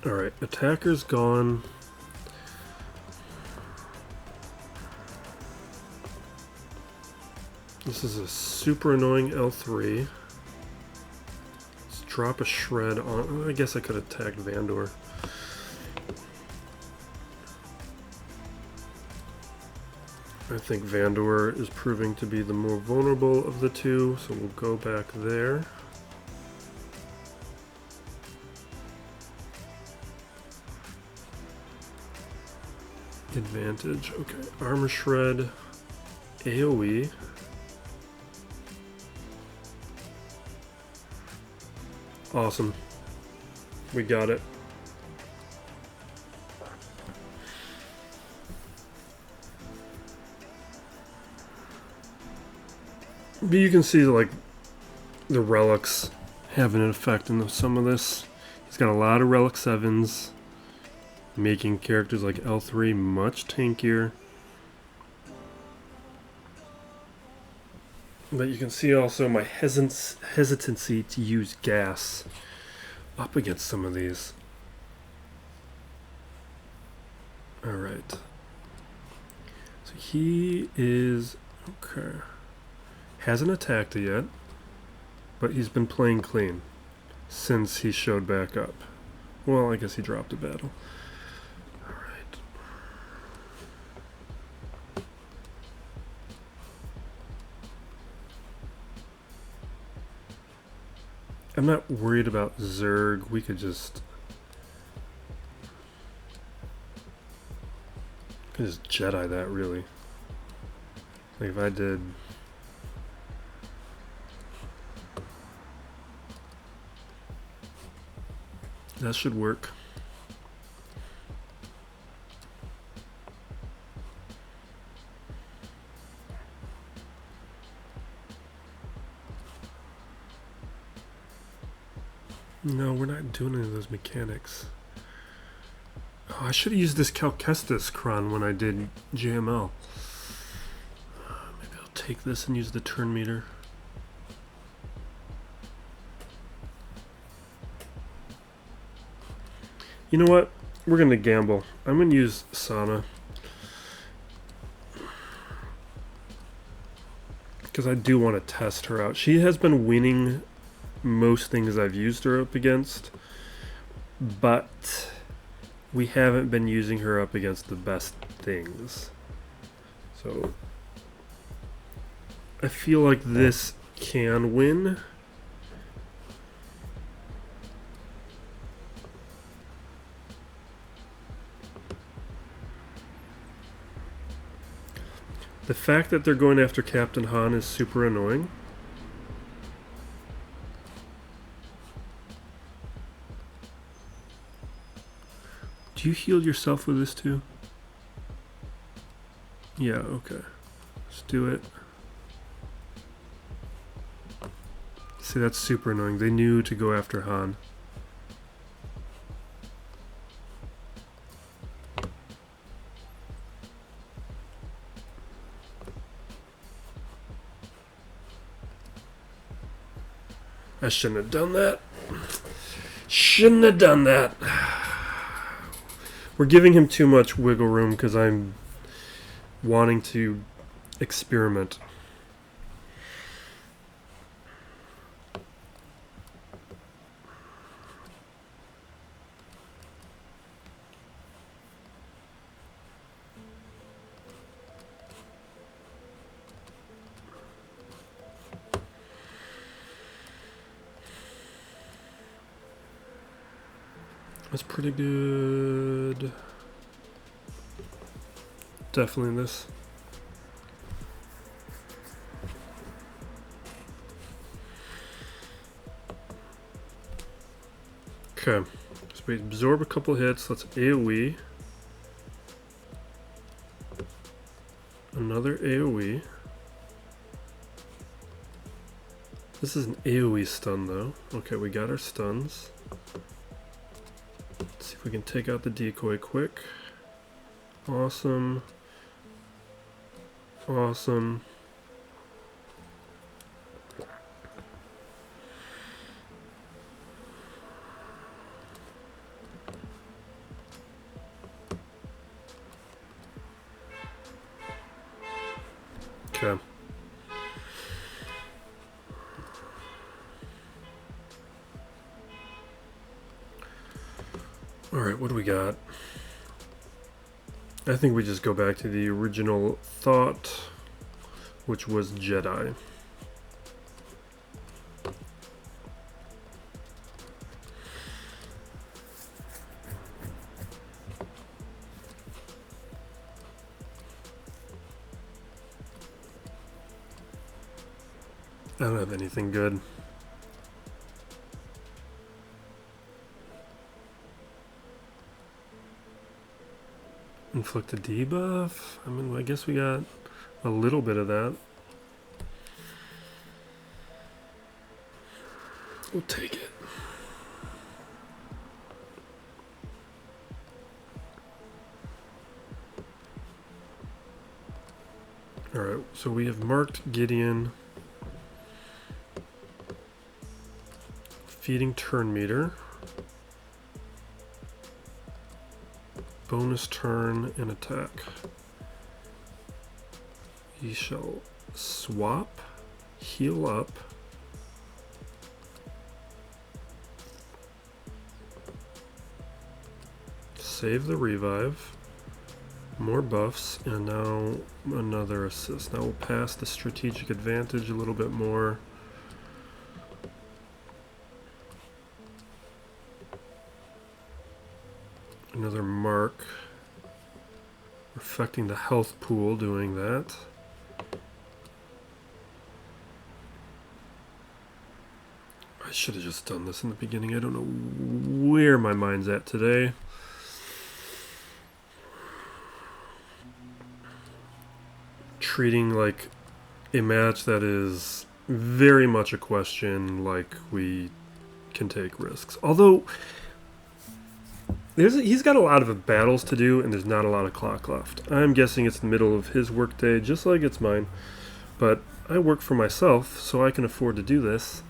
Alright, attacker's gone. This is a super annoying L3. Let's drop a shred on. I guess I could attack Vandor. I think Vandor is proving to be the more vulnerable of the two, so we'll go back there. Advantage. Okay, armor shred, AoE. Awesome. We got it. But you can see like the relics having an effect in some of this. He's got a lot of relic 7s, making characters like L3 much tankier. But you can see also my hesitancy to use gas up against some of these. Alright. So he is... okay. Hasn't attacked it yet, but he's been playing clean since he showed back up. Well, I guess he dropped a battle. Alright. I'm not worried about Zerg. We could just Jedi that, really. Like if I did... That should work. No, we're not doing any of those mechanics. Oh, I should have used this Calcestis cron when I did JML. Maybe I'll take this and use the turn meter. You know what? We're going to gamble. I'm going to use Sana. Because I do want to test her out. She has been winning most things I've used her up against, but we haven't been using her up against the best things. So I feel like this can win. The fact that they're going after Captain Han is super annoying. Do you heal yourself with this too? Yeah, okay. Let's do it. See, that's super annoying. They knew to go after Han. I shouldn't have done that. Shouldn't have done that. We're giving him too much wiggle room because I'm wanting to experiment. That's pretty good. Definitely this. Okay, so we absorb a couple hits. Let's AoE. Another AoE. This is an AoE stun though. Okay, we got our stuns. Let's see if we can take out the decoy quick. Awesome. Awesome. Okay. Alright, what do we got? I think we just go back to the original thought, which was Jedi. I don't have anything good. Inflict a debuff? I mean, I guess we got a little bit of that. We'll take it. Alright, so we have marked Gideon. Feeding turn meter. Bonus turn and attack. He shall swap, heal up, save the revive, more buffs, and now another assist. Now we'll pass the strategic advantage a little bit more. Another mark. Affecting the health pool doing that. I should have just done this in the beginning. I don't know where my mind's at today. Treating like a match that is very much a question, like we can take risks. Although he's got a lot of battles to do and there's not a lot of clock left. I'm guessing it's the middle of his workday, just like it's mine. But I work for myself, so I can afford to do this.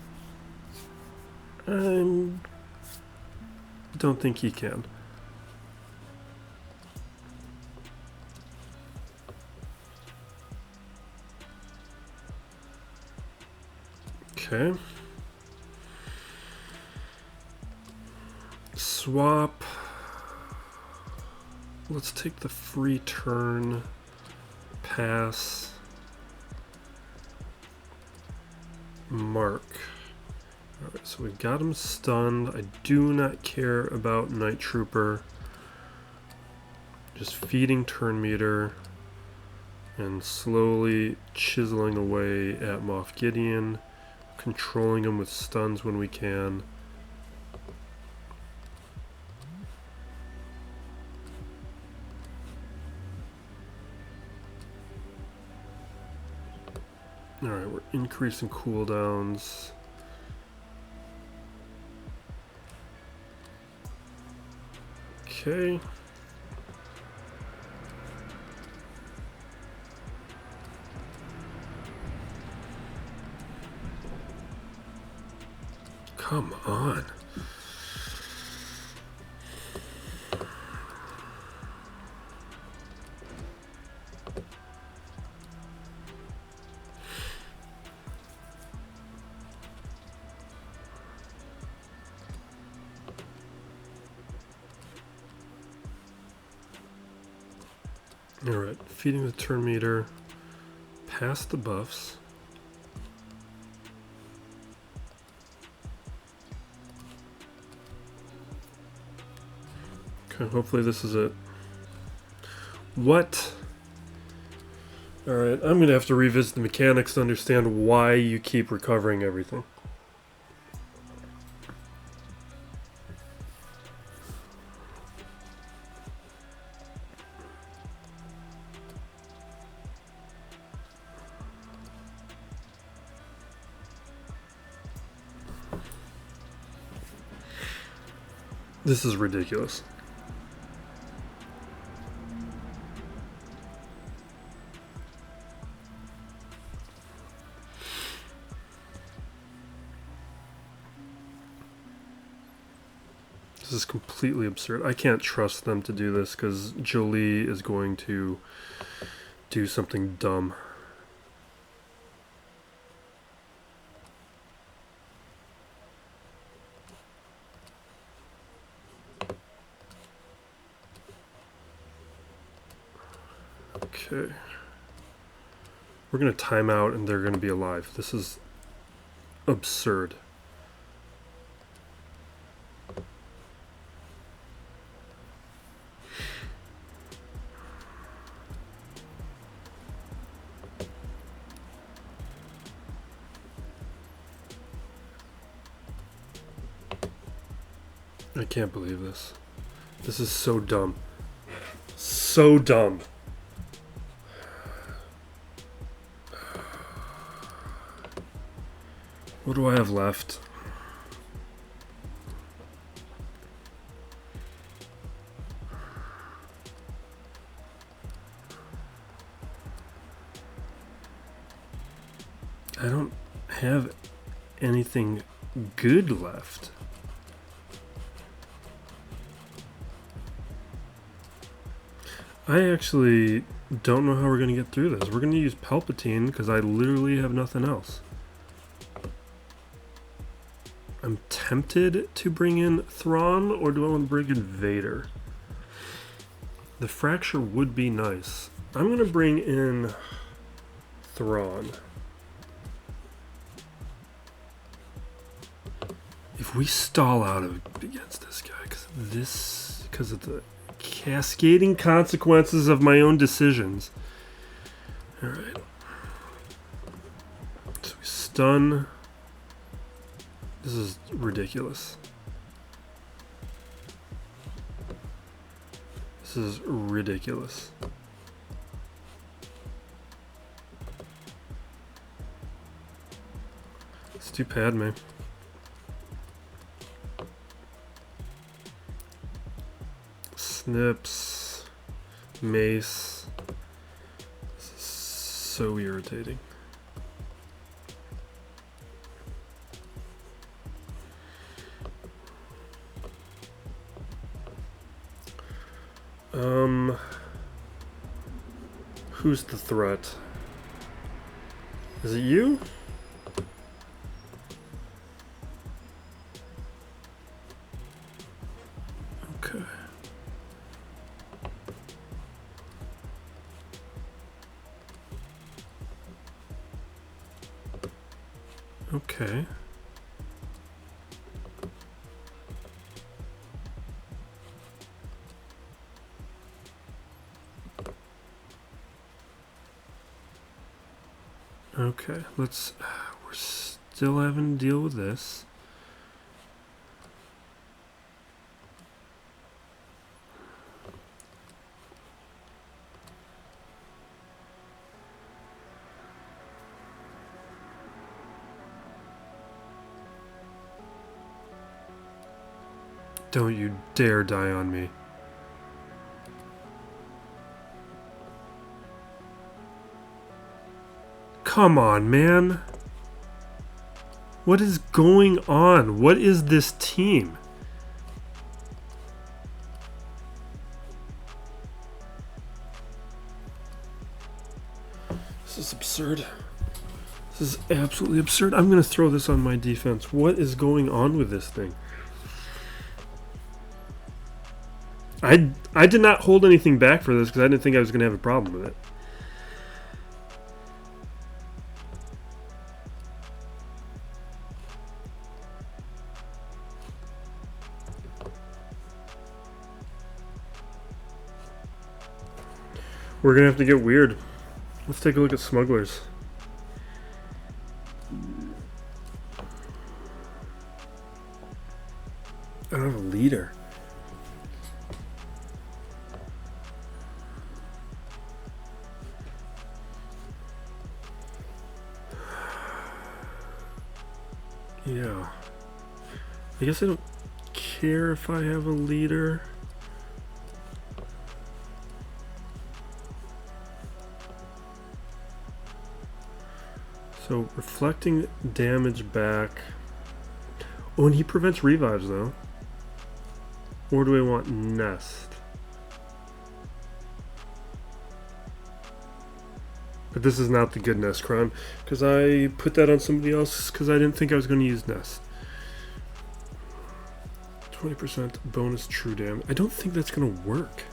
I don't think he can. Okay. Swap. Let's take the free turn. Pass. Mark. Alright, so we've got him stunned. I do not care about Night Trooper. Just feeding turn meter and slowly chiseling away at Moff Gideon, controlling him with stuns when we can. Alright, we're increasing cooldowns. Okay. Come on. Alright, feeding the turn meter past the buffs. Okay, hopefully this is it. What? Alright, I'm going to have to revisit the mechanics to understand why you keep recovering everything. This is ridiculous. This is completely absurd. I can't trust them to do this because Jolie is going to do something dumb. Okay. We're going to time out and they're going to be alive. This is absurd. I can't believe this. This is so dumb. So dumb. What do I have left? I don't have anything good left. I actually don't know how we're going to get through this. We're going to use Palpatine because I literally have nothing else. I'm tempted to bring in Thrawn, or do I want to bring in Vader? The fracture would be nice. I'm going to bring in Thrawn. If we stall out against this guy, because this because of the cascading consequences of my own decisions. Alright. So we stun. This is ridiculous. This is ridiculous. Let's do Padme. Snips. Mace. This is so irritating. Who's the threat? Is it you? Okay. Okay. Okay, let's... we're still having to deal with this. Don't you dare die on me. Come on, man. What is going on? What is this team? This is absurd. This is absolutely absurd. I'm going to throw this on my defense. What is going on with this thing? I did not hold anything back for this because I didn't think I was going to have a problem with it. We're going to have to get weird. Let's take a look at smugglers. I don't have a leader. Yeah. I guess I don't care if I have a leader. So, reflecting damage back. Oh, and he prevents revives, though. Or do I want Nest? But this is not the good Nest Cron, because I put that on somebody else because I didn't think I was going to use Nest. 20% bonus true damage. I don't think that's going to work.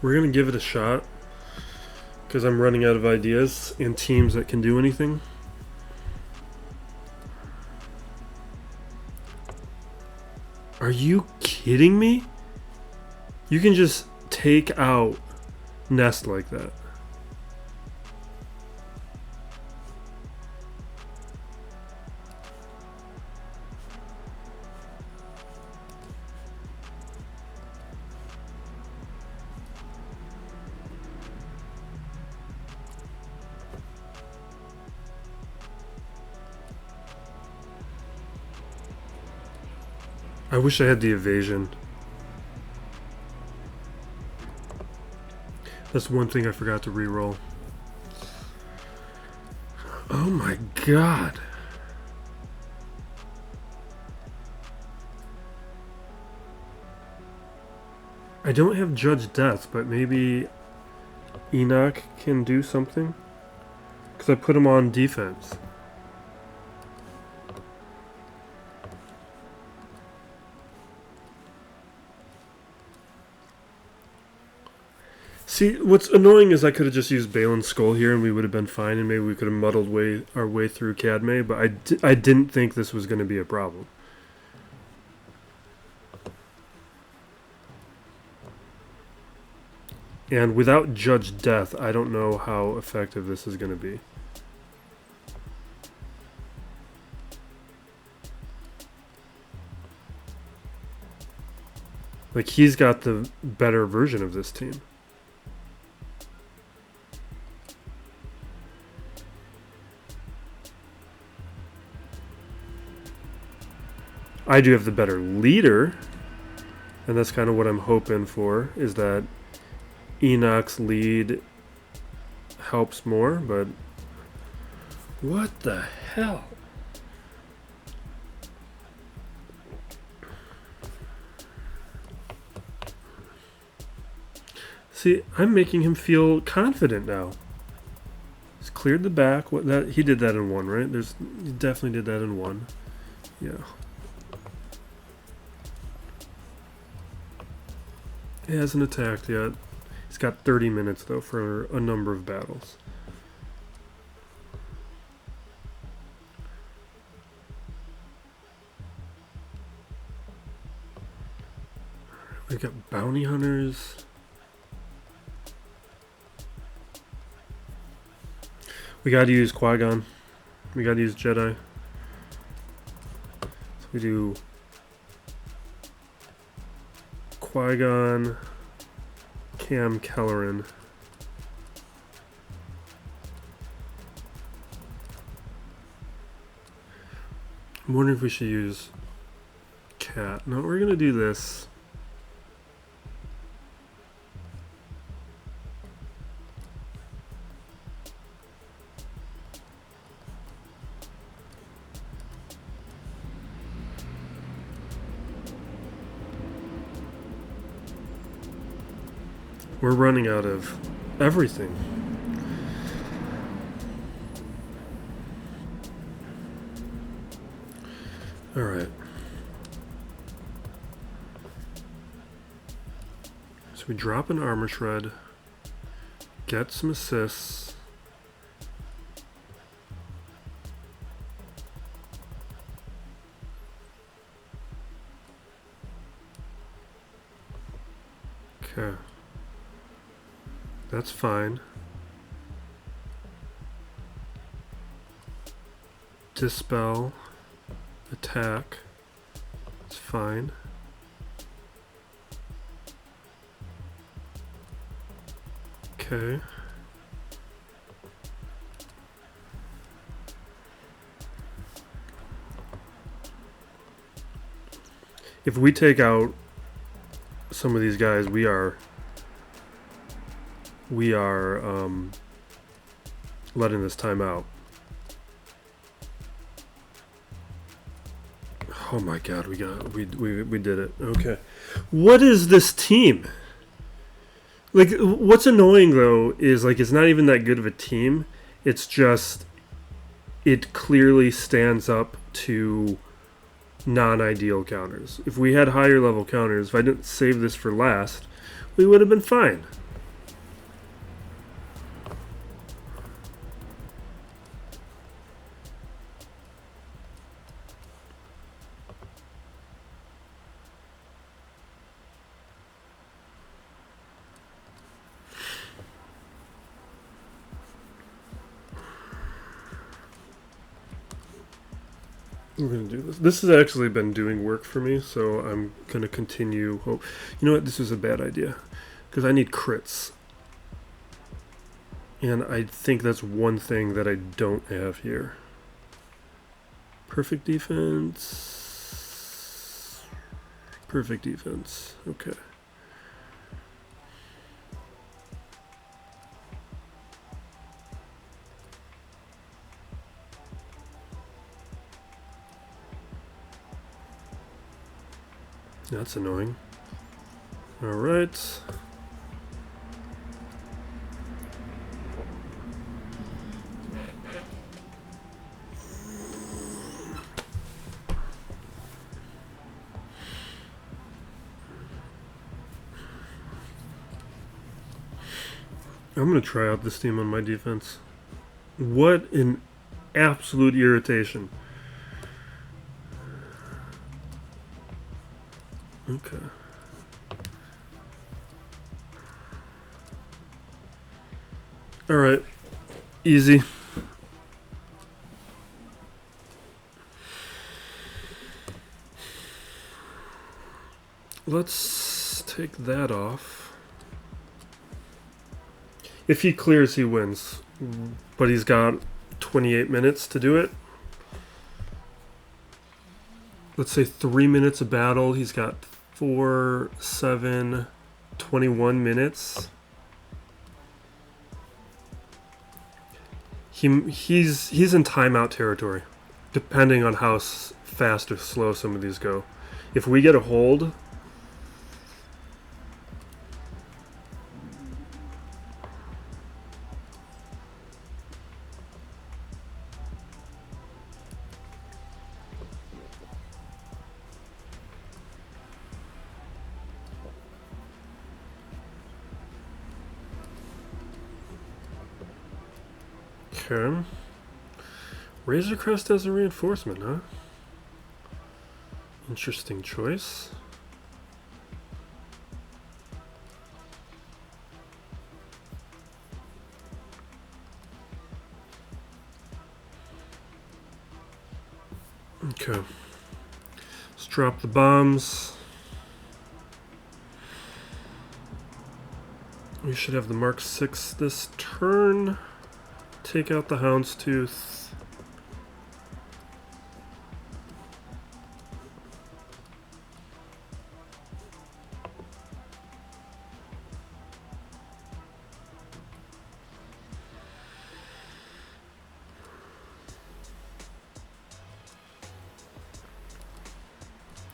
We're going to give it a shot because I'm running out of ideas and teams that can do anything. Are you kidding me? You can just take out Nest like that. I wish I had the evasion. That's one thing I forgot to reroll. Oh my god. I don't have Judge Death, but maybe Enoch can do something? Because I put him on defense. See, what's annoying is I could have just used Balin's Skull here and we would have been fine, and maybe we could have muddled our way through Cadme, but I didn't think this was going to be a problem. And without Judge Death, I don't know how effective this is going to be. Like, he's got the better version of this team. I do have the better leader, and that's kind of what I'm hoping for, is that Enoch's lead helps more, but what the hell? See, I'm making him feel confident now. He's cleared the back. He did that in one, right? He definitely did that in one. Yeah. He hasn't attacked yet. He's got 30 minutes, though, for a number of battles. We've got bounty hunters. We gotta use Qui-Gon. We gotta use Jedi. So we do Qui-Gon, Cam Kelleran. I'm wondering if we should use Cat. No, we're gonna do this. We're running out of everything. All right. So we drop an armor shred, get some assists. Okay. That's fine. Dispel. Attack. It's fine. Okay. If we take out some of these guys, we are letting this time out. Oh my god, we did it. Okay. What is this team? Like, what's annoying though is, like, it's not even that good of a team. It's just, it clearly stands up to non-ideal counters. If we had higher level counters, if I didn't save this for last, we would have been fine. We're going to do this. This has actually been doing work for me, so I'm going to continue. Oh, you know what? This is a bad idea, because I need crits. And I think that's one thing that I don't have here. Perfect defense. Perfect defense. Okay. That's annoying. All right. I'm going to try out this team on my defense. What an absolute irritation. Okay. Alright. Easy. Let's take that off. If he clears, he wins. But he's got 28 minutes to do it. Let's say 3 minutes of battle. He's got 4, 7, 21 minutes. He's in timeout territory, depending on how fast or slow some of these go. If we get a hold, okay. Razor Crest as a reinforcement, huh? Interesting choice. Okay. Let's drop the bombs. We should have the Mark 6 this turn. Take out the Houndstooth.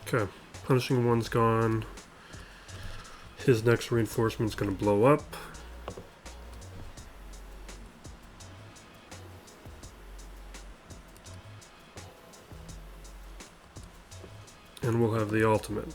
Okay, Punishing One's gone. His next reinforcement's going to blow up. And we'll have the ultimate.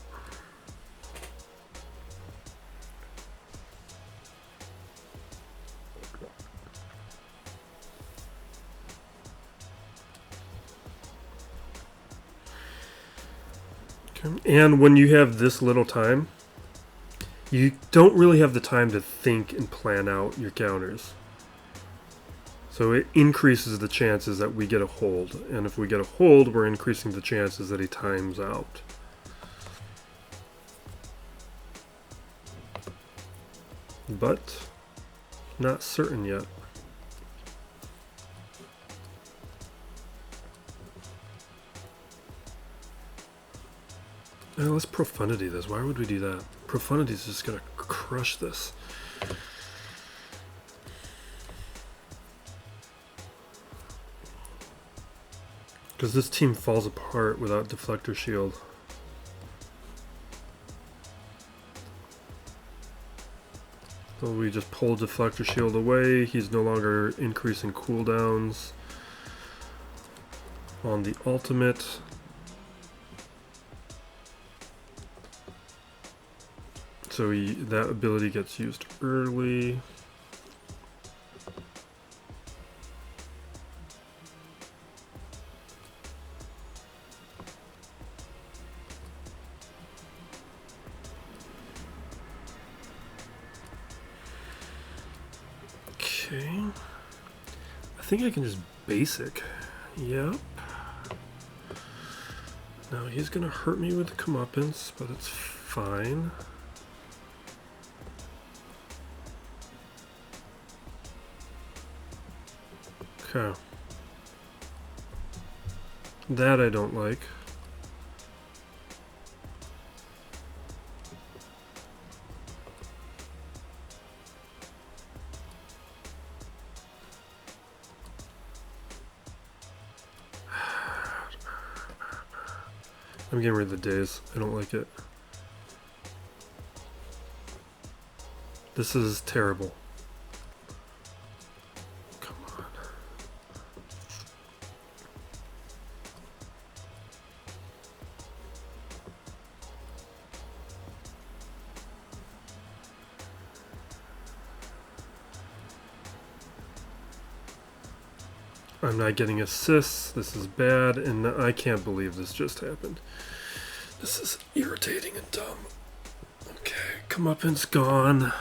Okay. And when you have this little time, you don't really have the time to think and plan out your counters. So it increases the chances that we get a hold. And if we get a hold, we're increasing the chances that he times out. But not certain yet. Let's profundity this. Why would we do that? Profundity is just going to crush this. Because this team falls apart without Deflector Shield. So we just pull Deflector Shield away. He's no longer increasing cooldowns on the ultimate. So that ability gets used early. Okay. I think I can just basic. Yep. Now he's gonna hurt me with the comeuppance, but it's fine. Okay. That I don't like. I'm getting rid of the days. I don't like it. This is terrible. Come on. I'm not getting assists. This is bad, and I can't believe this just happened. This is irritating and dumb. Okay, comeuppance gone.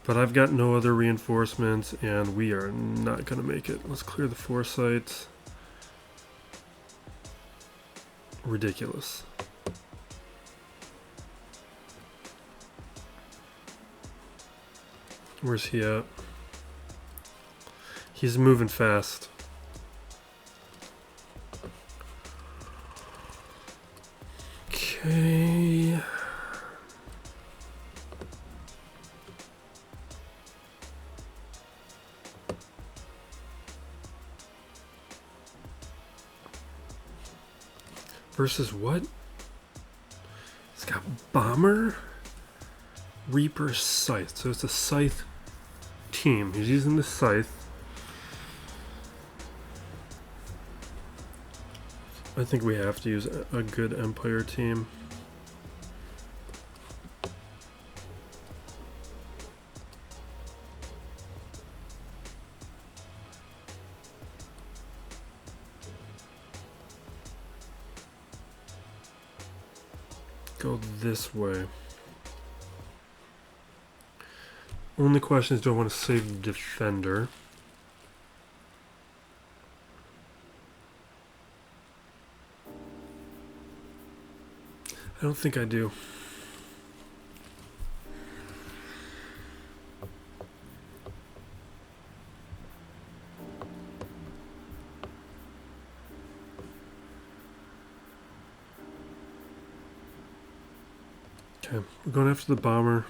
But I've got no other reinforcements, and we are not going to make it. Let's clear the foresight. Ridiculous. Where's he at? He's moving fast. Okay. Versus what? It's got Bomber, Reaper, Scythe. So it's a Scythe team. He's using the Scythe. I think we have to use a good Empire team. Go this way. Only question is, do I want to save the defender? I don't think I do. Okay, we're going after the bomber.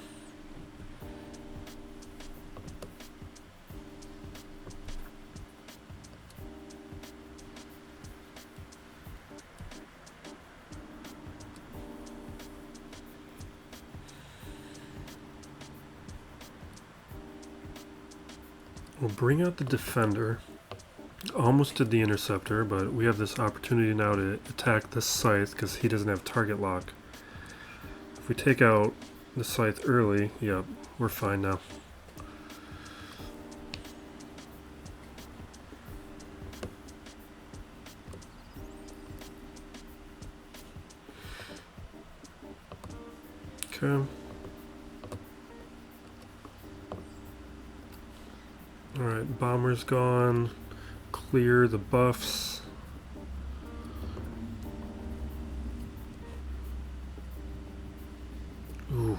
We'll bring out the defender. Almost did the interceptor, but we have this opportunity now to attack the scythe because he doesn't have target lock. If we take out the scythe early, yeah, we're fine now. Okay. Alright, bomber's gone. Clear the buffs. Ooh.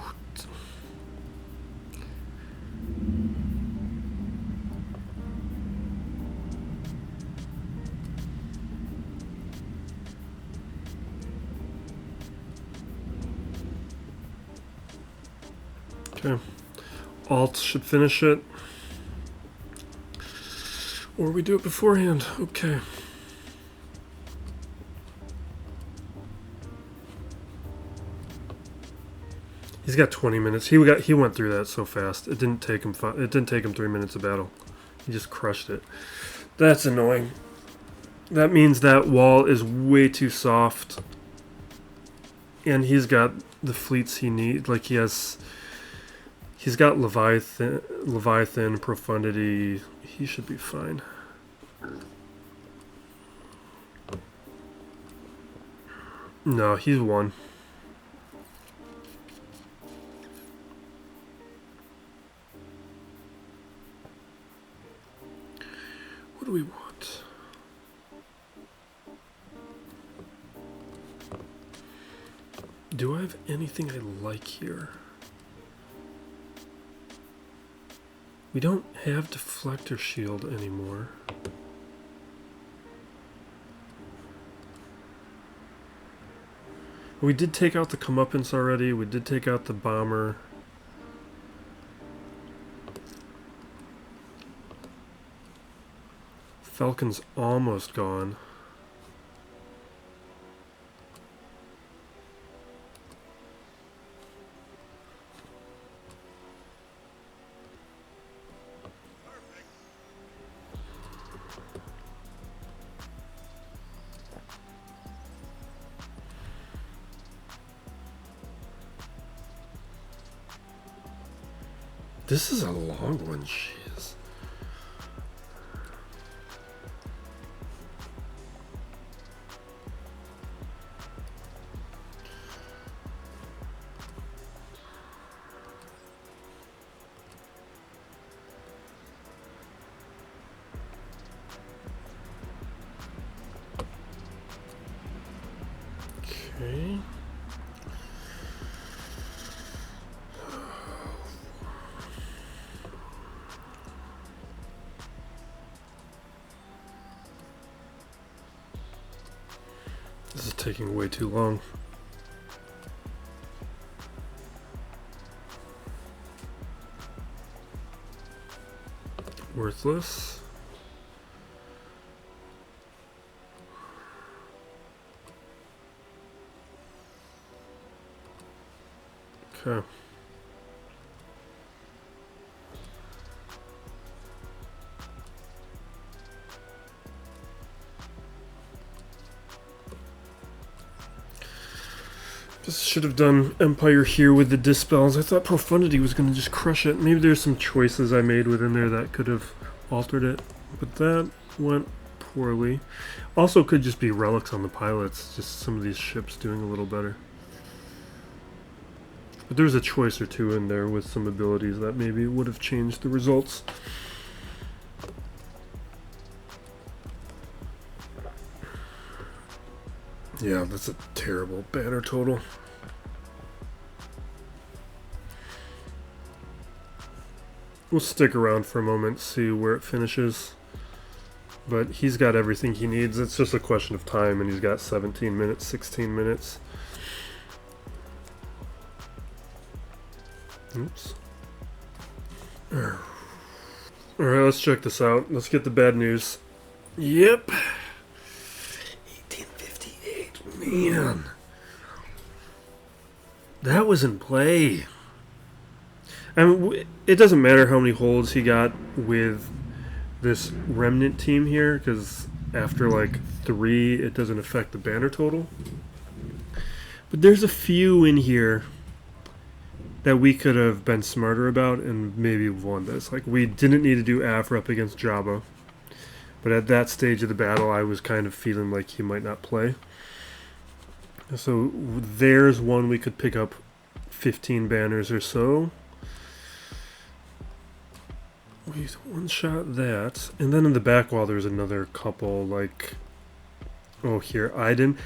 Okay. Alt should finish it. Or we do it beforehand. Okay. He's got 20 minutes. He went through that so fast. It didn't take him 3 minutes of battle. He just crushed it. That's annoying. That means that wall is way too soft. And he's got the fleets he needs. Like he's got Leviathan, Profundity. He should be fine. No, he's won. What do we want? Do I have anything I like here? We don't have deflector shield anymore. We did take out the comeuppance already. We did take out the bomber. Falcon's almost gone. This is a long one, jeez. Okay. This is taking way too long. Worthless. Okay. Just should have done Empire here with the Dispels. I thought Profundity was going to just crush it. Maybe there's some choices I made within there that could have altered it. But that went poorly. Also could just be relics on the pilots. Just some of these ships doing a little better. But there's a choice or two in there with some abilities that maybe would have changed the results. Yeah, that's a terrible banner total. We'll stick around for a moment, see where it finishes. But he's got everything he needs. It's just a question of time, and he's got 17 minutes, 16 minutes. Oops. Alright, let's check this out. Let's get the bad news. Yep. 1858. Man. That was in play. I mean, it doesn't matter how many holds he got with this remnant team here, because after like 3, it doesn't affect the banner total. But there's a few in here that we could have been smarter about and maybe won this. Like, we didn't need to do Afra up against Jabba. But at that stage of the battle, I was kind of feeling like he might not play. So there's one we could pick up 15 banners or so. We one-shot that. And then in the back wall, there's another couple, like... Oh, here, Iden.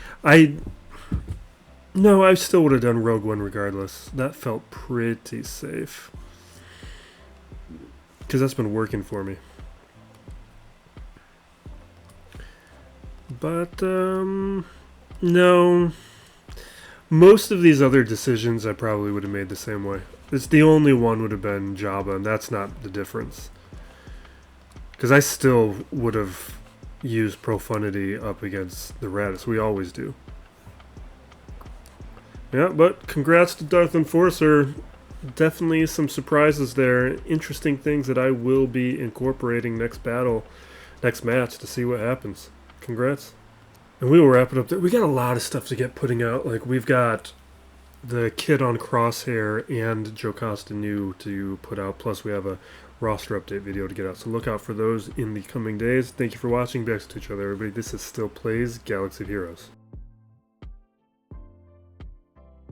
No, I still would have done Rogue One regardless. That felt pretty safe. Because that's been working for me. But, no. Most of these other decisions I probably would have made the same way. It's the only one would have been Jabba, and that's not the difference. Because I still would have used Profundity up against the Radis. We always do. Yeah, but congrats to Darth Enforcer. Definitely some surprises there. Interesting things that I will be incorporating next match to see what happens. Congrats. And we will wrap it up there. We got a lot of stuff to get putting out. Like, we've got the kit on Crosshair and Jocasta New to put out. Plus, we have a roster update video to get out. So look out for those in the coming days. Thank you for watching. Best to each other, everybody. This is Still Plays Galaxy of Heroes.